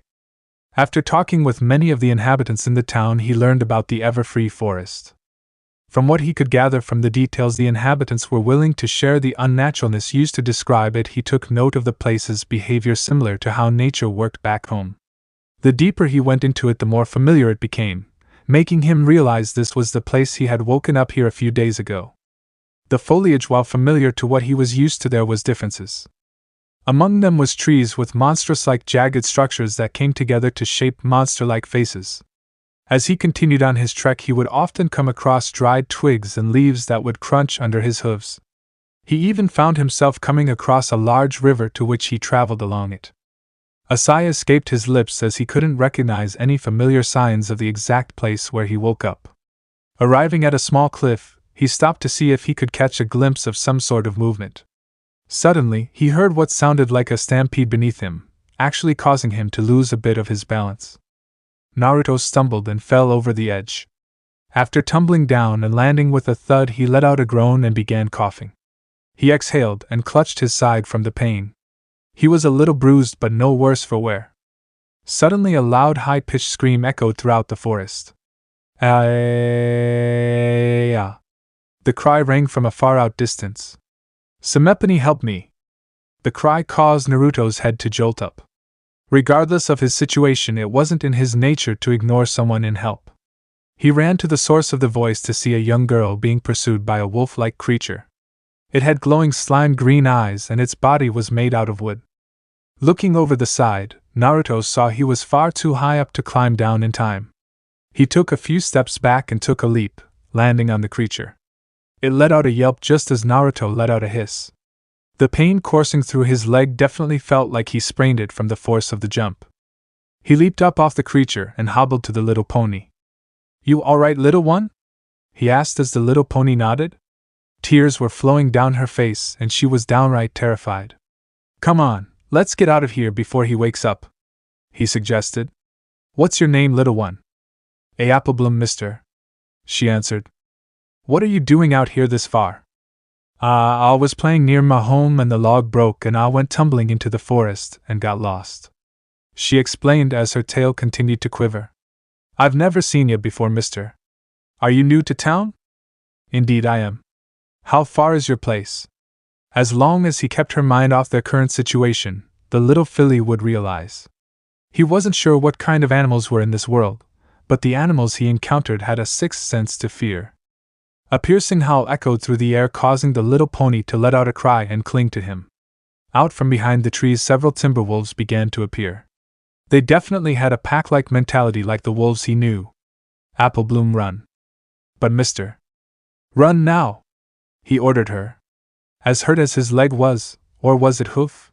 After talking with many of the inhabitants in the town, he learned about the ever-free forest. From what he could gather from the details the inhabitants were willing to share the unnaturalness used to describe it, he took note of the place's behavior similar to how nature worked back home. The deeper he went into it, the more familiar it became, making him realize this was the place he had woken up here a few days ago. The foliage, while familiar to what he was used to, there was differences. Among them was trees with monstrous-like jagged structures that came together to shape monster-like faces. As he continued on his trek, he would often come across dried twigs and leaves that would crunch under his hooves. He even found himself coming across a large river to which he traveled along it. A sigh escaped his lips as he couldn't recognize any familiar signs of the exact place where he woke up. Arriving at a small cliff, he stopped to see if he could catch a glimpse of some sort of movement. Suddenly, he heard what sounded like a stampede beneath him, actually causing him to lose a bit of his balance. Naruto stumbled and fell over the edge. After tumbling down and landing with a thud, he let out a groan and began coughing. He exhaled and clutched his side from the pain. He was a little bruised but no worse for wear. Suddenly a loud high-pitched scream echoed throughout the forest. Ah! The cry rang from a far-out distance. "Semepani, help me!" The cry caused Naruto's head to jolt up. Regardless of his situation, it wasn't in his nature to ignore someone in help. He ran to the source of the voice to see a young girl being pursued by a wolf-like creature. It had glowing slime-green eyes and its body was made out of wood. Looking over the side, Naruto saw he was far too high up to climb down in time. He took a few steps back and took a leap, landing on the creature. It let out a yelp just as Naruto let out a hiss. The pain coursing through his leg definitely felt like he sprained it from the force of the jump. He leaped up off the creature and hobbled to the little pony. "You all right, little one?" he asked as the little pony nodded. Tears were flowing down her face and she was downright terrified. "Come on, let's get out of here before he wakes up," he suggested. "What's your name, little one?" "A Applebloom, mister," she answered. "What are you doing out here this far?" I was playing near my home and the log broke and I went tumbling into the forest and got lost," she explained as her tail continued to quiver. "I've never seen you before, mister. Are you new to town?" "Indeed I am. How far is your place?" As long as he kept her mind off their current situation, the little filly would realize. He wasn't sure what kind of animals were in this world, but the animals he encountered had a sixth sense to fear. A piercing howl echoed through the air, causing the little pony to let out a cry and cling to him. Out from behind the trees, several timber wolves began to appear. They definitely had a pack-like mentality like the wolves he knew. "Applebloom, run." "But mister." "Run now," he ordered her. As hurt as his leg was, or was it hoof?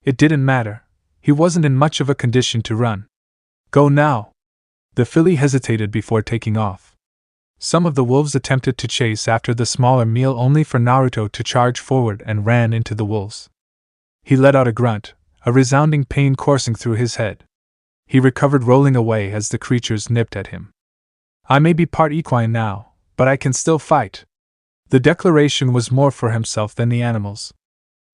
It didn't matter. He wasn't in much of a condition to run. "Go now." The filly hesitated before taking off. Some of the wolves attempted to chase after the smaller male, only for Naruto to charge forward and ran into the wolves. He let out a grunt, a resounding pain coursing through his head. He recovered, rolling away as the creatures nipped at him. "I may be part equine now, but I can still fight." The declaration was more for himself than the animals.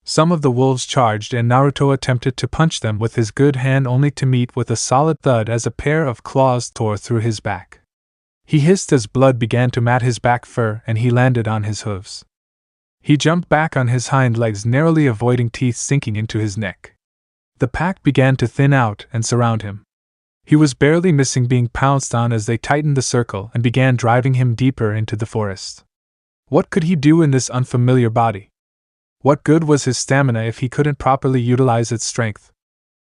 Some of the wolves charged and Naruto attempted to punch them with his good hand, only to meet with a solid thud as a pair of claws tore through his back. He hissed as blood began to mat his back fur and he landed on his hooves. He jumped back on his hind legs, narrowly avoiding teeth sinking into his neck. The pack began to thin out and surround him. He was barely missing being pounced on as they tightened the circle and began driving him deeper into the forest. What could he do in this unfamiliar body? What good was his stamina if he couldn't properly utilize its strength?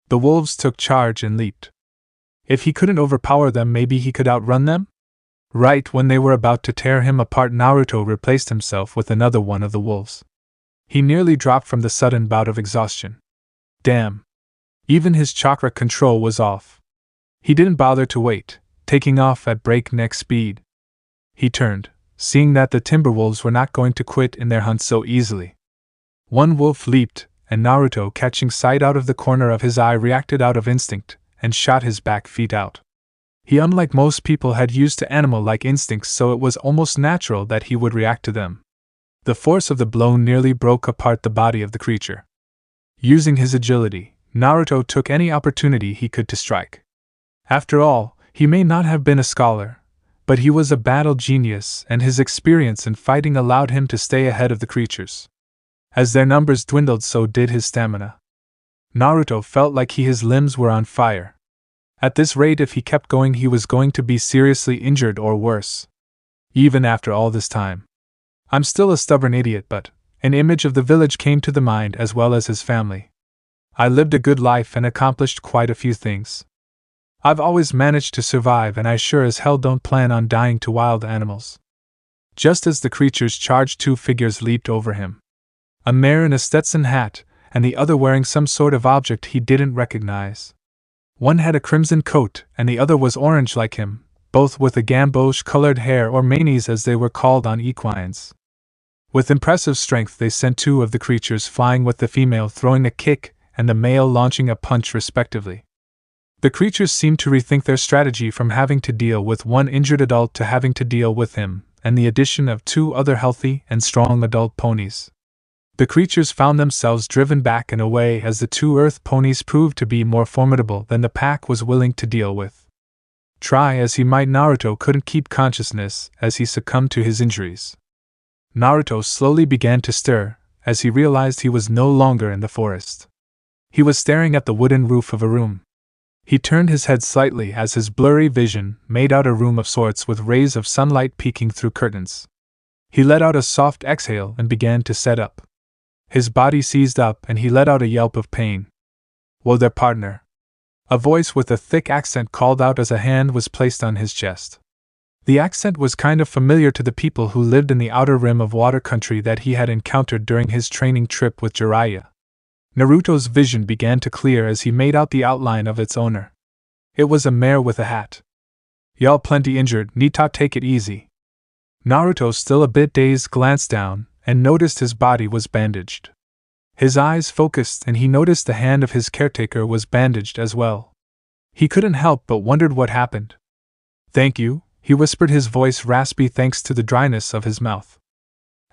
The wolves took charge and leaped. If he couldn't overpower them, maybe he could outrun them? Right when they were about to tear him apart, Naruto replaced himself with another one of the wolves. He nearly dropped from the sudden bout of exhaustion. Damn! Even his chakra control was off. He didn't bother to wait, taking off at breakneck speed. He turned, seeing that the Timberwolves were not going to quit in their hunt so easily. One wolf leaped, and Naruto, catching sight out of the corner of his eye, reacted out of instinct and shot his back feet out. He, unlike most people, had used to animal-like instincts, so it was almost natural that he would react to them. The force of the blow nearly broke apart the body of the creature. Using his agility, Naruto took any opportunity he could to strike. After all, he may not have been a scholar, but he was a battle genius, and his experience in fighting allowed him to stay ahead of the creatures. As their numbers dwindled, so did his stamina. Naruto felt like his limbs were on fire. At this rate, if he kept going, he was going to be seriously injured or worse. Even after all this time. I'm still a stubborn idiot, but an image of the village came to the mind as well as his family. I lived a good life and accomplished quite a few things. I've always managed to survive, and I sure as hell don't plan on dying to wild animals. Just as the creatures charged, two figures leaped over him. A mare in a Stetson hat, and the other wearing some sort of object he didn't recognize. One had a crimson coat, and the other was orange like him, both with a gamboge-colored hair, or manies as they were called on equines. With impressive strength they sent two of the creatures flying, with the female throwing a kick and the male launching a punch respectively. The creatures seemed to rethink their strategy from having to deal with one injured adult to having to deal with him, and the addition of two other healthy and strong adult ponies. The creatures found themselves driven back and away as the two earth ponies proved to be more formidable than the pack was willing to deal with. Try as he might, Naruto couldn't keep consciousness as he succumbed to his injuries. Naruto slowly began to stir as he realized he was no longer in the forest. He was staring at the wooden roof of a room. He turned his head slightly as his blurry vision made out a room of sorts with rays of sunlight peeking through curtains. He let out a soft exhale and began to set up. His body seized up and he let out a yelp of pain. "Whoa there, partner!" A voice with a thick accent called out as a hand was placed on his chest. The accent was kind of familiar to the people who lived in the outer rim of water country that he had encountered during his training trip with Jiraiya. Naruto's vision began to clear as he made out the outline of its owner. It was a mare with a hat. "Y'all plenty injured, need to take it easy." Naruto, still a bit dazed, glanced down and noticed his body was bandaged. His eyes focused and he noticed the hand of his caretaker was bandaged as well. He couldn't help but wondered what happened. "Thank you," he whispered, his voice raspy thanks to the dryness of his mouth.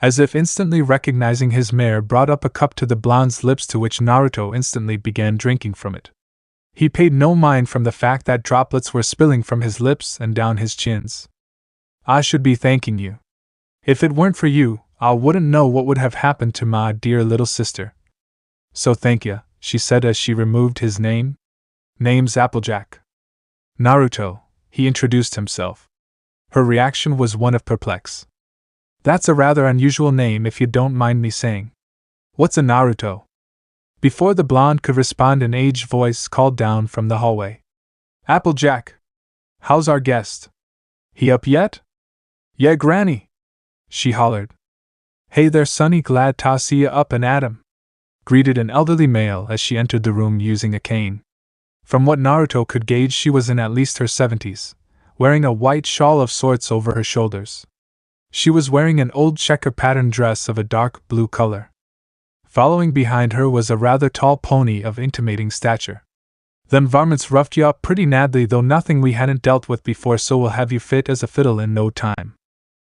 As if instantly recognizing his mare brought up a cup to the blonde's lips, to which Naruto instantly began drinking from it. He paid no mind from the fact that droplets were spilling from his lips and down his chins. "I should be thanking you. If it weren't for you, I wouldn't know what would have happened to my dear little sister." "So thank ya," she said as she removed his name. "Name's Applejack." "Naruto," he introduced himself. Her reaction was one of perplex. "That's a rather unusual name, if you don't mind me saying. What's a Naruto?" Before the blonde could respond, an aged voice called down from the hallway. "Applejack! How's our guest? He up yet?" "Yeah, Granny!" she hollered. "Hey there, sonny, glad to see ya up and at 'em," greeted an elderly male as she entered the room using a cane. From what Naruto could gauge, she was in at least her 70s, wearing a white shawl of sorts over her shoulders. She was wearing an old checker-patterned dress of a dark blue color. Following behind her was a rather tall pony of intimating stature. "Them varmints roughed you up pretty nadly, though nothing we hadn't dealt with before, so we'll have you fit as a fiddle in no time.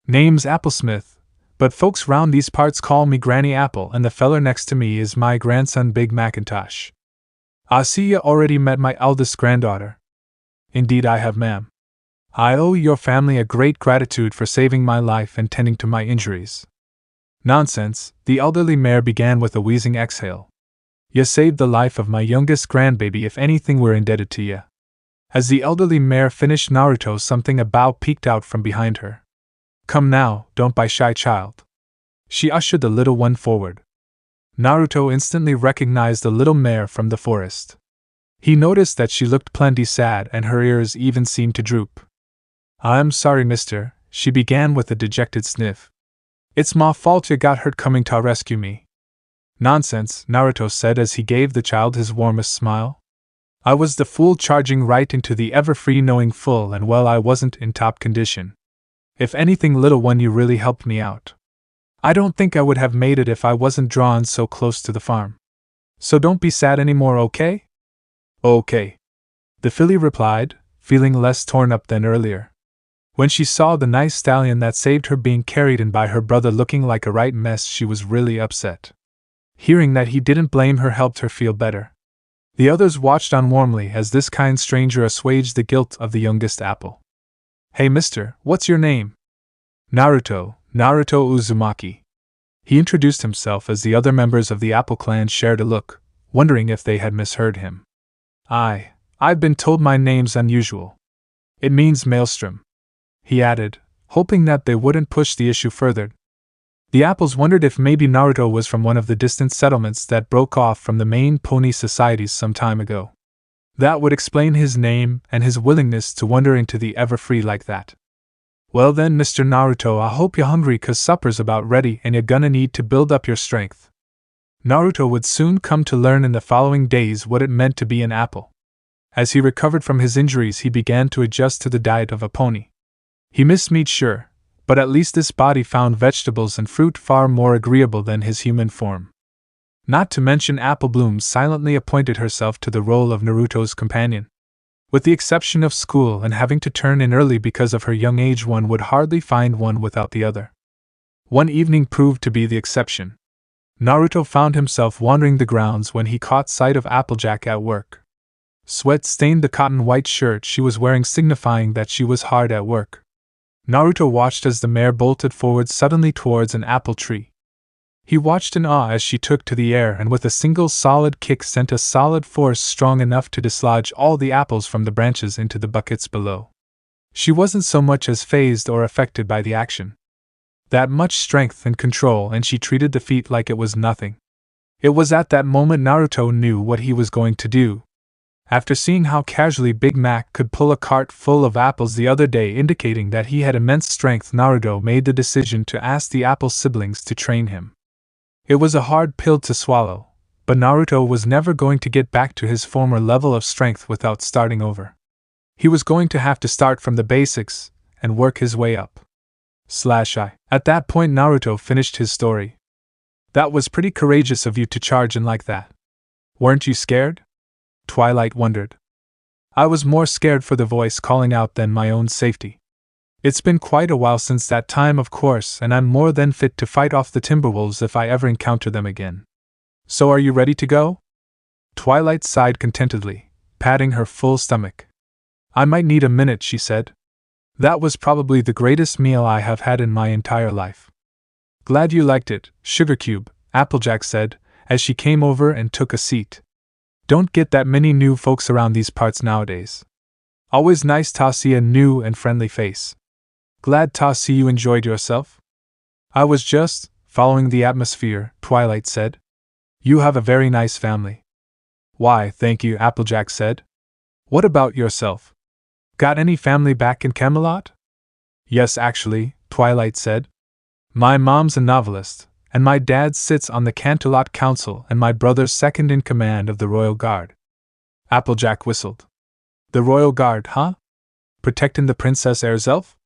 Name's Applesmith, but folks round these parts call me Granny Apple, and the feller next to me is my grandson Big Macintosh. I see you already met my eldest granddaughter." "Indeed I have, ma'am. I owe your family a great gratitude for saving my life and tending to my injuries." "Nonsense," the elderly mare began with a wheezing exhale. "You saved the life of my youngest grandbaby, if anything we're indebted to you." As the elderly mare finished, Naruto, something about peeked out from behind her. "Come now, don't be shy, child." She ushered the little one forward. Naruto instantly recognized the little mare from the forest. He noticed that she looked plenty sad and her ears even seemed to droop. "I'm sorry, mister," she began with a dejected sniff. "It's my fault you got hurt coming to rescue me." "Nonsense," Naruto said as he gave the child his warmest smile. "I was the fool charging right into the ever-free, knowing full and well I wasn't in top condition. If anything, little one, you really helped me out. I don't think I would have made it if I wasn't drawn so close to the farm. So don't be sad anymore, okay?" "Okay," the filly replied, feeling less torn up than earlier. When she saw the nice stallion that saved her being carried in by her brother looking like a right mess, she was really upset. Hearing that he didn't blame her helped her feel better. The others watched on warmly as this kind stranger assuaged the guilt of the youngest apple. Hey mister, what's your name? Naruto Uzumaki. He introduced himself as the other members of the Apple clan shared a look, wondering if they had misheard him. I've been told my name's unusual. It means maelstrom, he added, hoping that they wouldn't push the issue further. The apples wondered if maybe Naruto was from one of the distant settlements that broke off from the main pony societies some time ago. That would explain his name and his willingness to wander into the ever-free like that. Well then, Mr. Naruto, I hope you're hungry 'cause supper's about ready and you're gonna need to build up your strength. Naruto would soon come to learn in the following days what it meant to be an apple. As he recovered from his injuries, he began to adjust to the diet of a pony. He missed meat, sure, but at least this body found vegetables and fruit far more agreeable than his human form. Not to mention Apple Bloom silently appointed herself to the role of Naruto's companion. With the exception of school and having to turn in early because of her young age, one would hardly find one without the other. One evening proved to be the exception. Naruto found himself wandering the grounds when he caught sight of Applejack at work. Sweat stained the cotton white shirt she was wearing, signifying that she was hard at work. Naruto watched as the mare bolted forward suddenly towards an apple tree. He watched in awe as she took to the air and with a single solid kick sent a solid force strong enough to dislodge all the apples from the branches into the buckets below. She wasn't so much as fazed or affected by the action. That much strength and control, and she treated the feat like it was nothing. It was at that moment Naruto knew what he was going to do. After seeing how casually Big Mac could pull a cart full of apples the other day, indicating that he had immense strength, Naruto made the decision to ask the apple siblings to train him. It was a hard pill to swallow, but Naruto was never going to get back to his former level of strength without starting over. He was going to have to start from the basics and work his way up. At that point Naruto finished his story. That was pretty courageous of you to charge in like that. Weren't you scared? Twilight wondered. I was more scared for the voice calling out than my own safety. It's been quite a while since that time, of course, and I'm more than fit to fight off the Timberwolves if I ever encounter them again. So are you ready to go? Twilight sighed contentedly, patting her full stomach. I might need a minute, she said. That was probably the greatest meal I have had in my entire life. Glad you liked it, Sugar Cube, Applejack said, as she came over and took a seat. Don't get that many new folks around these parts nowadays. Always nice to see a new and friendly face. Glad to see you enjoyed yourself? I was just following the atmosphere, Twilight said. You have a very nice family. Why, thank you, Applejack said. What about yourself? Got any family back in Camelot? Yes, actually, Twilight said. My mom's a novelist, and my dad sits on the Canterlot Council, and my brother's second in command of the Royal Guard. Applejack whistled. The Royal Guard, huh? Protecting the Princess Erzelf?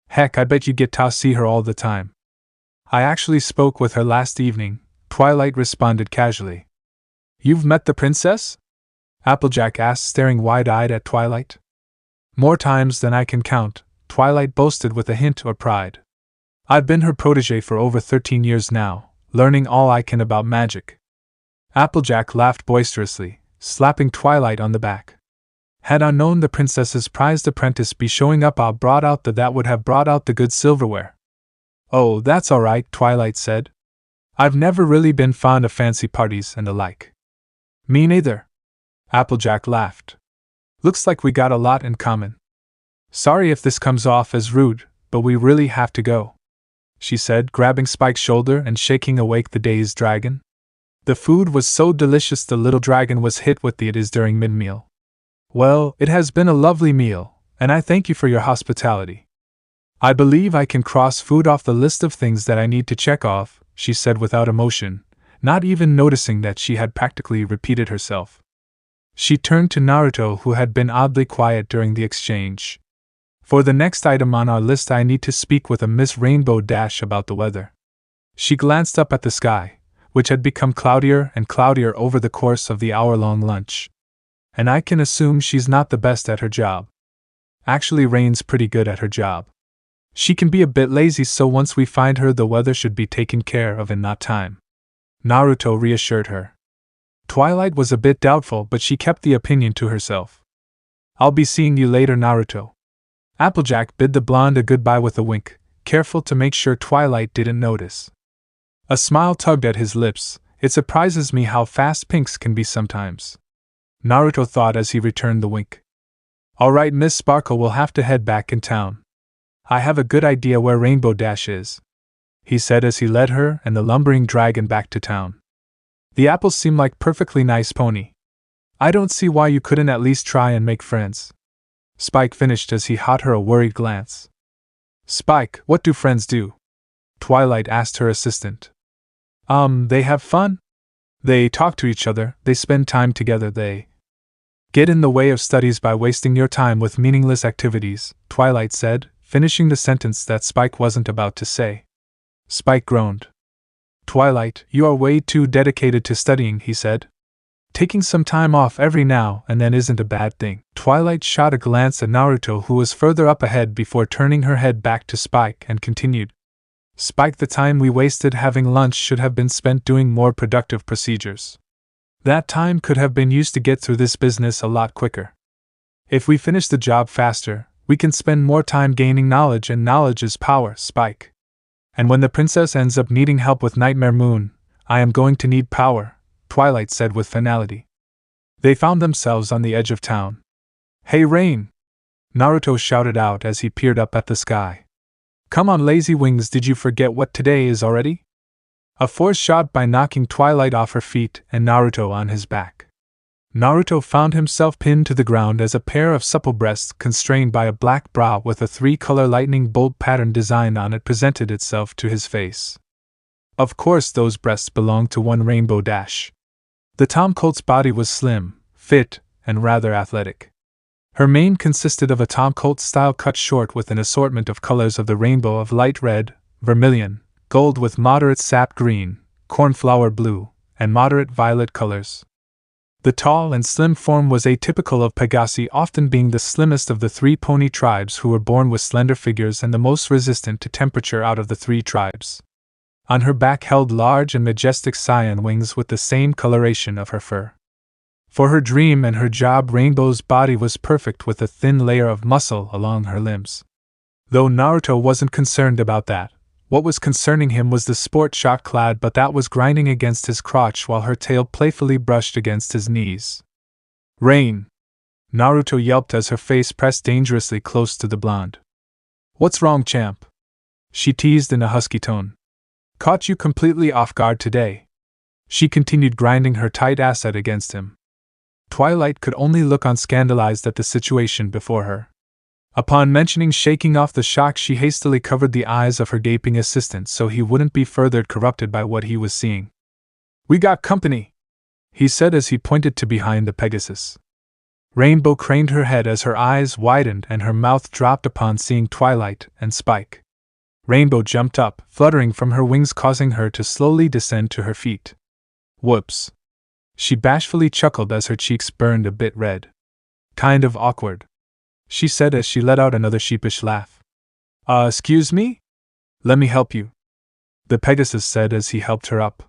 Heck, I bet you get to see her all the time. I actually spoke with her last evening, Twilight responded casually. You've met the princess? Applejack asked, staring wide-eyed at Twilight. More times than I can count, Twilight boasted with a hint of pride. I've been her protege for over 13 years now, learning all I can about magic. Applejack laughed boisterously, slapping Twilight on the back. Had I known the princess's prized apprentice be showing up, that would have brought out the good silverware. Oh, that's all right, Twilight said. I've never really been fond of fancy parties and the like. Me neither. Applejack laughed. Looks like we got a lot in common. Sorry if this comes off as rude, but we really have to go, she said, grabbing Spike's shoulder and shaking awake the dazed dragon. The food was so delicious the little dragon was hit with the "it is" during mid-meal. Well, it has been a lovely meal, and I thank you for your hospitality. I believe I can cross food off the list of things that I need to check off, she said without emotion, not even noticing that she had practically repeated herself. She turned to Naruto, who had been oddly quiet during the exchange. For the next item on our list, I need to speak with a Miss Rainbow Dash about the weather. She glanced up at the sky, which had become cloudier and cloudier over the course of the hour-long lunch. And I can assume she's not the best at her job. Actually, Rain's pretty good at her job. She can be a bit lazy, so once we find her, the weather should be taken care of in not time. Naruto reassured her. Twilight was a bit doubtful, but she kept the opinion to herself. I'll be seeing you later, Naruto. Applejack bid the blonde a goodbye with a wink, careful to make sure Twilight didn't notice. A smile tugged at his lips. It surprises me how fast Pinks can be sometimes, Naruto thought as he returned the wink. Alright, Miss Sparkle will have to head back in town. I have a good idea where Rainbow Dash is, he said as he led her and the lumbering dragon back to town. The apples seem like perfectly nice, Pony. I don't see why you couldn't at least try and make friends. Spike finished as he shot her a worried glance. Spike, what do friends do? Twilight asked her assistant. They have fun. They talk to each other, they spend time together, they get in the way of studies by wasting your time with meaningless activities, Twilight said, finishing the sentence that Spike wasn't about to say. Spike groaned. Twilight, you are way too dedicated to studying, he said. Taking some time off every now and then isn't a bad thing. Twilight shot a glance at Naruto, who was further up ahead, before turning her head back to Spike and continued. Spike, the time we wasted having lunch should have been spent doing more productive procedures. That time could have been used to get through this business a lot quicker. If we finish the job faster, we can spend more time gaining knowledge, and knowledge is power, Spike. And when the princess ends up needing help with Nightmare Moon, I am going to need power, Twilight said with finality. They found themselves on the edge of town. Hey Rain! Naruto shouted out as he peered up at the sky. Come on, lazy wings, did you forget what today is already? A force shot by knocking Twilight off her feet and Naruto on his back. Naruto found himself pinned to the ground as a pair of supple breasts constrained by a black bra with a 3-color lightning bolt pattern design on it presented itself to his face. Of course those breasts belonged to one Rainbow Dash. The Tom Colt's body was slim, fit, and rather athletic. Her mane consisted of a Tom Colt style cut short with an assortment of colors of the rainbow of light red, vermilion, gold with moderate sap green, cornflower blue, and moderate violet colors. The tall and slim form was atypical of Pegasi, often being the slimmest of the 3 pony tribes, who were born with slender figures and the most resistant to temperature out of the 3 tribes. On her back held large and majestic cyan wings with the same coloration of her fur. For her dream and her job, Rainbow's body was perfect with a thin layer of muscle along her limbs. Though Naruto wasn't concerned about that, what was concerning him was the sport shock clad but that was grinding against his crotch while her tail playfully brushed against his knees. Rain! Naruto yelped as her face pressed dangerously close to the blonde. What's wrong, champ? She teased in a husky tone. Caught you completely off guard today. She continued grinding her tight asset against him. Twilight could only look on, scandalized at the situation before her. Upon mentioning shaking off the shock, she hastily covered the eyes of her gaping assistant so he wouldn't be further corrupted by what he was seeing. We got company, he said as he pointed to behind the Pegasus. Rainbow craned her head as her eyes widened and her mouth dropped upon seeing Twilight and Spike. Rainbow jumped up, fluttering from her wings, causing her to slowly descend to her feet. Whoops. She bashfully chuckled as her cheeks burned a bit red. Kind of awkward, she said as she let out another sheepish laugh. Excuse me? Let me help you, the Pegasus said as he helped her up.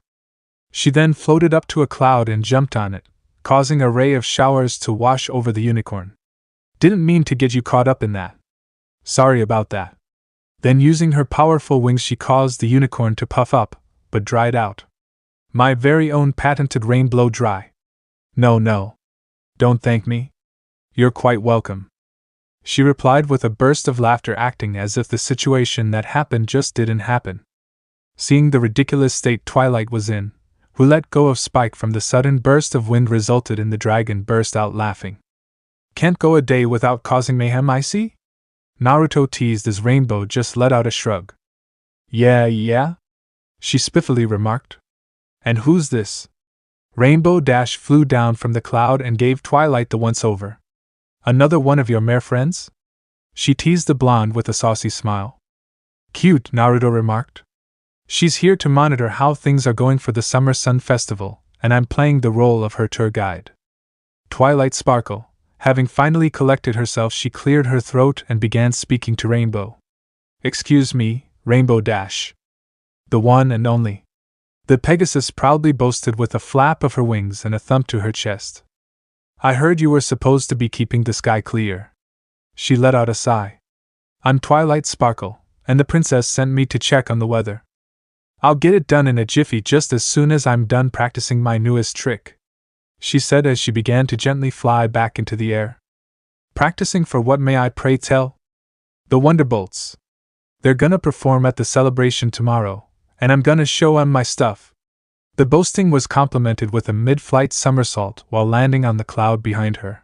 She then floated up to a cloud and jumped on it, causing a ray of showers to wash over the unicorn. Didn't mean to get you caught up in that. Sorry about that. Then using her powerful wings she caused the unicorn to puff up, but dried out. My very own patented rain blow dry. No. Don't thank me. You're quite welcome, she replied with a burst of laughter, acting as if the situation that happened just didn't happen. Seeing the ridiculous state Twilight was in, who let go of Spike from the sudden burst of wind resulted in the dragon burst out laughing. Can't go a day without causing mayhem, I see? Naruto teased as Rainbow just let out a shrug. Yeah? She spiffily remarked. And who's this? Rainbow Dash flew down from the cloud and gave Twilight the once-over. Another one of your mare friends? She teased the blonde with a saucy smile. Cute, Naruto remarked. She's here to monitor how things are going for the Summer Sun Festival, and I'm playing the role of her tour guide. Twilight Sparkle, Having finally collected herself, she cleared her throat and began speaking to Rainbow. "Excuse me, Rainbow Dash. The one and only." The Pegasus proudly boasted with a flap of her wings and a thump to her chest. "I heard you were supposed to be keeping the sky clear." She let out a sigh. "I'm Twilight Sparkle, and the princess sent me to check on the weather. I'll get it done in a jiffy just as soon as I'm done practicing my newest trick," she said as she began to gently fly back into the air. "Practicing for what, may I pray tell?" "The Wonderbolts. They're gonna perform at the celebration tomorrow, and I'm gonna show 'em my stuff." The boasting was complemented with a mid-flight somersault while landing on the cloud behind her.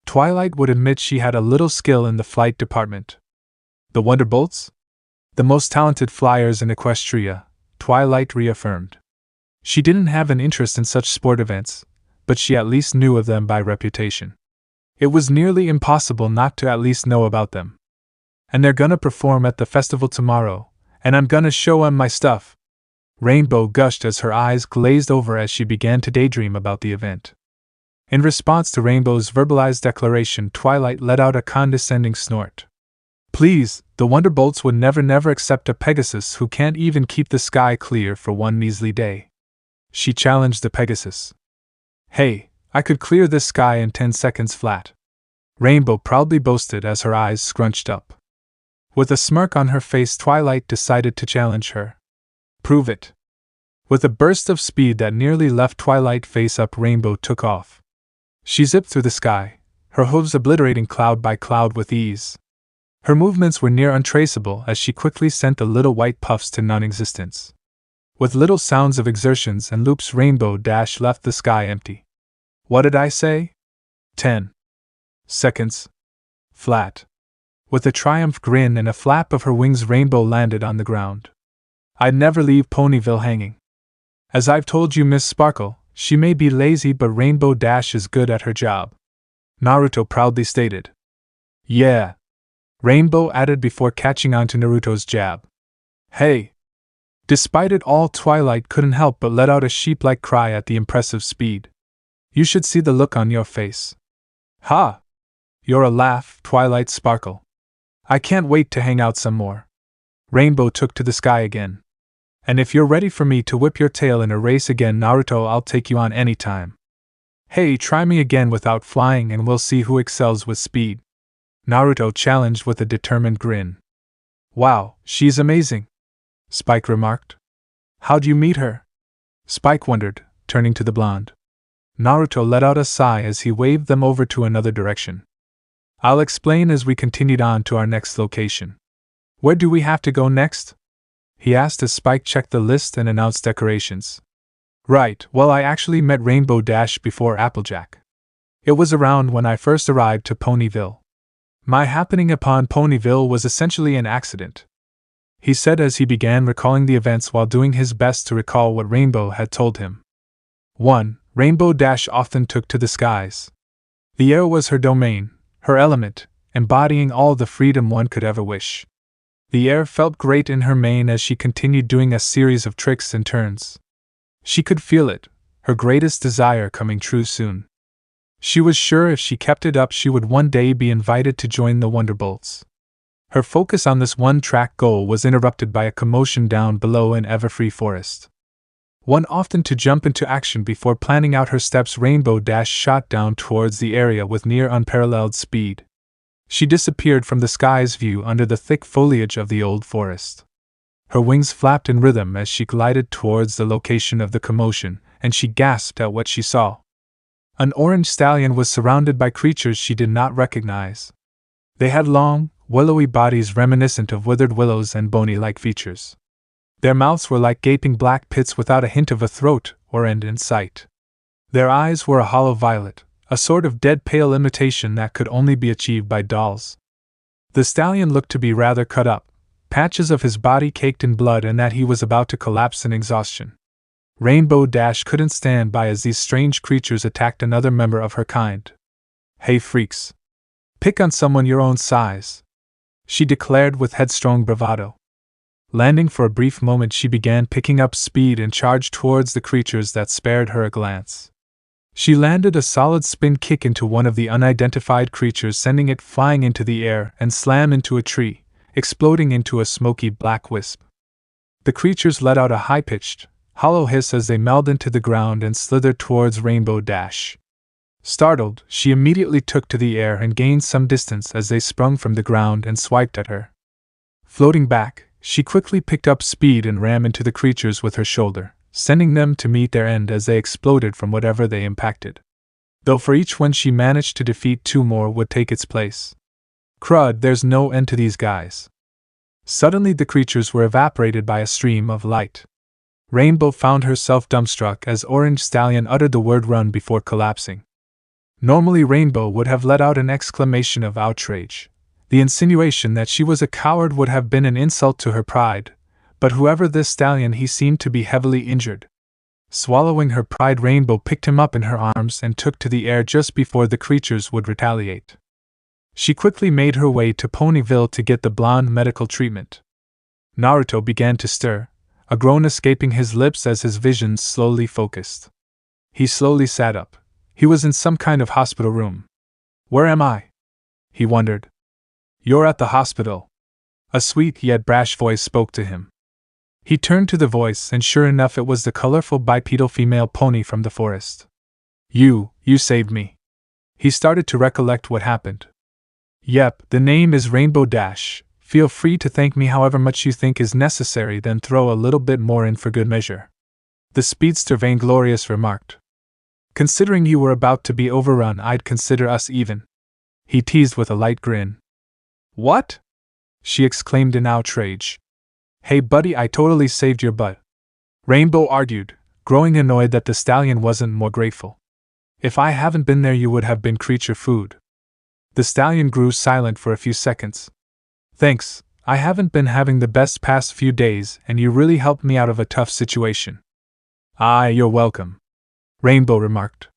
Twilight would admit she had a little skill in the flight department. "The Wonderbolts? The most talented flyers in Equestria," Twilight reaffirmed. She didn't have an interest in such sport events, but she at least knew of them by reputation. It was nearly impossible not to at least know about them. "And they're gonna perform at the festival tomorrow, and I'm gonna show 'em my stuff," Rainbow gushed as her eyes glazed over as she began to daydream about the event. In response to Rainbow's verbalized declaration, Twilight let out a condescending snort. "Please, the Wonderbolts would never accept a Pegasus who can't even keep the sky clear for one measly day," she challenged the Pegasus. "Hey, I could clear this sky in 10 seconds flat," Rainbow proudly boasted as her eyes scrunched up. With a smirk on her face, Twilight decided to challenge her. "Prove it." With a burst of speed that nearly left Twilight face up, Rainbow took off. She zipped through the sky, her hooves obliterating cloud by cloud with ease. Her movements were near untraceable as she quickly sent the little white puffs to non-existence. With little sounds of exertions and loops, Rainbow Dash left the sky empty. What did I say? 10 seconds. Flat. With a triumph grin and a flap of her wings, Rainbow landed on the ground. "I'd never leave Ponyville hanging. As I've told you, Miss Sparkle, she may be lazy, but Rainbow Dash is good at her job," Naruto proudly stated. "Yeah," Rainbow added before catching on to Naruto's jab. "Hey!" Despite it all, Twilight couldn't help but let out a sheep-like cry at the impressive speed. "You should see the look on your face." "Ha! You're a laugh, Twilight Sparkle. I can't wait to hang out some more." Rainbow took to the sky again. "And if you're ready for me to whip your tail in a race again, Naruto, I'll take you on any time." "Hey, try me again without flying and we'll see who excels with speed," Naruto challenged with a determined grin. "Wow, she's amazing," Spike remarked. "How'd you meet her?" Spike wondered, turning to the blonde. Naruto let out a sigh as he waved them over to another direction. "I'll explain as we continued on to our next location." "Where do we have to go next?" he asked as Spike checked the list and announced decorations. "Right, well, I actually met Rainbow Dash before Applejack. It was around when I first arrived to Ponyville. My happening upon Ponyville was essentially an accident," he said as he began recalling the events while doing his best to recall what Rainbow had told him. 1. Rainbow Dash often took to the skies. The air was her domain, her element, embodying all the freedom one could ever wish. The air felt great in her mane as she continued doing a series of tricks and turns. She could feel it, her greatest desire coming true soon. She was sure if she kept it up she would one day be invited to join the Wonderbolts. Her focus on this one-track goal was interrupted by a commotion down below in Everfree Forest. One often to jump into action before planning out her steps, Rainbow Dash shot down towards the area with near unparalleled speed. She disappeared from the sky's view under the thick foliage of the old forest. Her wings flapped in rhythm as she glided towards the location of the commotion, and she gasped at what she saw. An orange stallion was surrounded by creatures she did not recognize. They had long, willowy bodies reminiscent of withered willows and bony-like features. Their mouths were like gaping black pits without a hint of a throat or end in sight. Their eyes were a hollow violet, a sort of dead pale imitation that could only be achieved by dolls. The stallion looked to be rather cut up, patches of his body caked in blood, and that he was about to collapse in exhaustion. Rainbow Dash couldn't stand by as these strange creatures attacked another member of her kind. "Hey freaks! Pick on someone your own size," she declared with headstrong bravado. Landing for a brief moment, she began picking up speed and charged towards the creatures that spared her a glance. She landed a solid spin kick into one of the unidentified creatures, sending it flying into the air and slam into a tree, exploding into a smoky black wisp. The creatures let out a high-pitched, hollow hiss as they melded into the ground and slithered towards Rainbow Dash. Startled, she immediately took to the air and gained some distance as they sprung from the ground and swiped at her. Floating back, she quickly picked up speed and rammed into the creatures with her shoulder, sending them to meet their end as they exploded from whatever they impacted. Though for each one she managed to defeat, 2 more would take its place. Crud, there's no end to these guys. Suddenly the creatures were evaporated by a stream of light. Rainbow found herself dumbstruck as Orange Stallion uttered the word run before collapsing. Normally Rainbow would have let out an exclamation of outrage. The insinuation that she was a coward would have been an insult to her pride, but whoever this stallion, he seemed to be heavily injured. Swallowing her pride, Rainbow picked him up in her arms and took to the air just before the creatures would retaliate. She quickly made her way to Ponyville to get the blonde medical treatment. Naruto began to stir, a groan escaping his lips as his visions slowly focused. He slowly sat up. He was in some kind of hospital room. Where am I? He wondered. You're at the hospital. A sweet yet brash voice spoke to him. He turned to the voice, and sure enough it was the colorful bipedal female pony from the forest. You saved me. He started to recollect what happened. Yep, the name is Rainbow Dash. Feel free to thank me however much you think is necessary, then throw a little bit more in for good measure. The speedster vainglorious remarked. Considering you were about to be overrun, I'd consider us even. He teased with a light grin. What? She exclaimed in outrage. Hey buddy, I totally saved your butt. Rainbow argued, growing annoyed that the stallion wasn't more grateful. If I haven't been there, you would have been creature food. The stallion grew silent for a few seconds. Thanks, I haven't been having the best past few days, and you really helped me out of a tough situation. You're welcome, Rainbow remarked.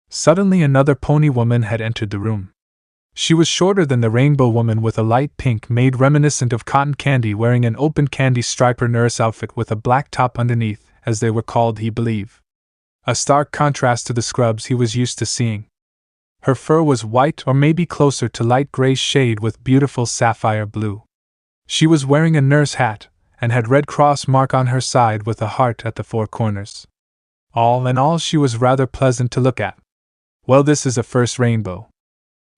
Suddenly another pony woman had entered the room. She was shorter than the Rainbow Woman, with a light pink made reminiscent of cotton candy, wearing an open candy striper nurse outfit with a black top underneath, as they were called, he believed. A stark contrast to the scrubs he was used to seeing. Her fur was white, or maybe closer to light gray shade, with beautiful sapphire blue. She was wearing a nurse hat, and had Red Cross mark on her side with a heart at the 4 corners. All in all, she was rather pleasant to look at. Well, this is a first, Rainbow.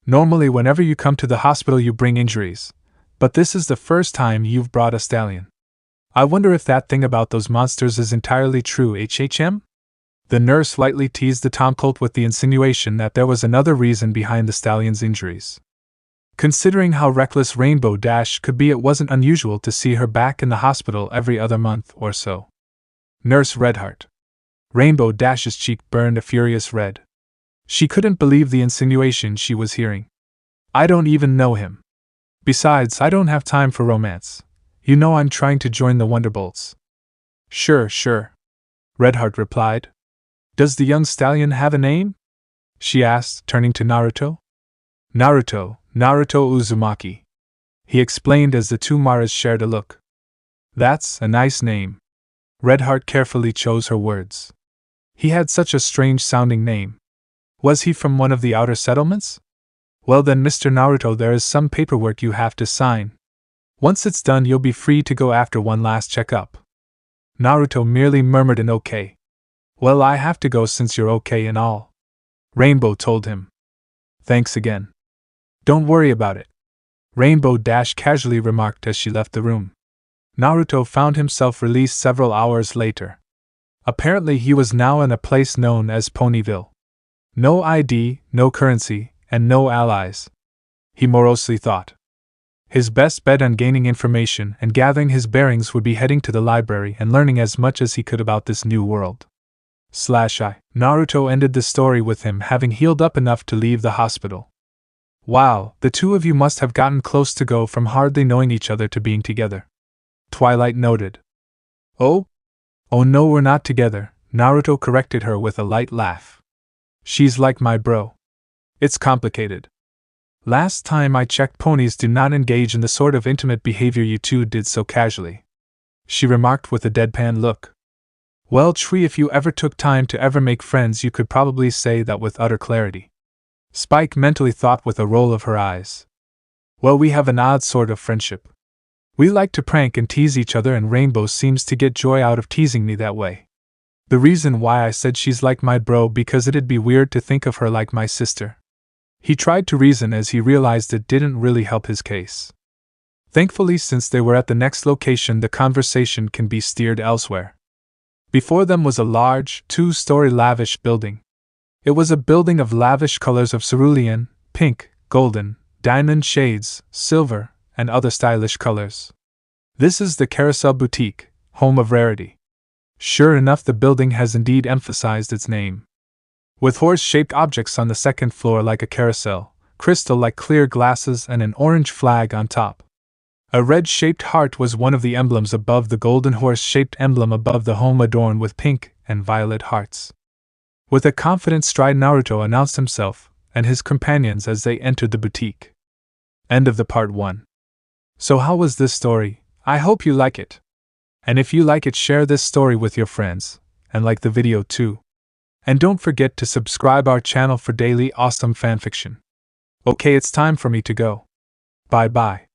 Normally whenever you come to the hospital you bring injuries, but this is the first time you've brought a stallion. I wonder if that thing about those monsters is entirely true, HHM? The nurse lightly teased the tomcolt with the insinuation that there was another reason behind the stallion's injuries. Considering how reckless Rainbow Dash could be, it wasn't unusual to see her back in the hospital every other month or so. Nurse Redheart. Rainbow Dash's cheek burned a furious red. She couldn't believe the insinuation she was hearing. I don't even know him. Besides, I don't have time for romance. You know I'm trying to join the Wonderbolts. Sure, Redheart replied. Does the young stallion have a name? She asked, turning to Naruto. Naruto Uzumaki. He explained as the two Maras shared a look. That's a nice name. Redheart carefully chose her words. He had such a strange sounding name. Was he from one of the outer settlements? Well then, Mr. Naruto, there is some paperwork you have to sign. Once it's done, you'll be free to go after one last checkup. Naruto merely murmured an okay. Well, I have to go since you're okay and all. Rainbow told him. Thanks again. Don't worry about it. Rainbow Dash casually remarked as she left the room. Naruto found himself released several hours later. Apparently he was now in a place known as Ponyville. No ID, no currency, and no allies. He morosely thought. His best bet on gaining information and gathering his bearings would be heading to the library and learning as much as he could about this new world. Naruto ended the story with him having healed up enough to leave the hospital. Wow, the two of you must have gotten close to go from hardly knowing each other to being together. Twilight noted. Oh no, we're not together, Naruto corrected her with a light laugh. She's like my bro. It's complicated. Last time I checked, ponies do not engage in the sort of intimate behavior you two did so casually. She remarked with a deadpan look. Well, Tree, if you ever took time to ever make friends, you could probably say that with utter clarity. Spike mentally thought with a roll of her eyes. Well, we have an odd sort of friendship. We like to prank and tease each other, and Rainbow seems to get joy out of teasing me that way. The reason why I said she's like my bro because it'd be weird to think of her like my sister. He tried to reason as he realized it didn't really help his case. Thankfully, since they were at the next location, the conversation can be steered elsewhere. Before them was a large, two-story lavish building. It was a building of lavish colors of cerulean, pink, golden, diamond shades, silver, and other stylish colors. This is the Carousel Boutique, home of Rarity. Sure enough, the building has indeed emphasized its name. With horse-shaped objects on the second floor like a carousel, crystal-like clear glasses, and an orange flag on top. A red-shaped heart was one of the emblems above the golden horse-shaped emblem above the home adorned with pink and violet hearts. With a confident stride, Naruto announced himself and his companions as they entered the boutique. End of the part 1. So how was this story? I hope you like it. And if you like it, share this story with your friends, and like the video too. And don't forget to subscribe our channel for daily awesome fanfiction. Okay, it's time for me to go. Bye bye.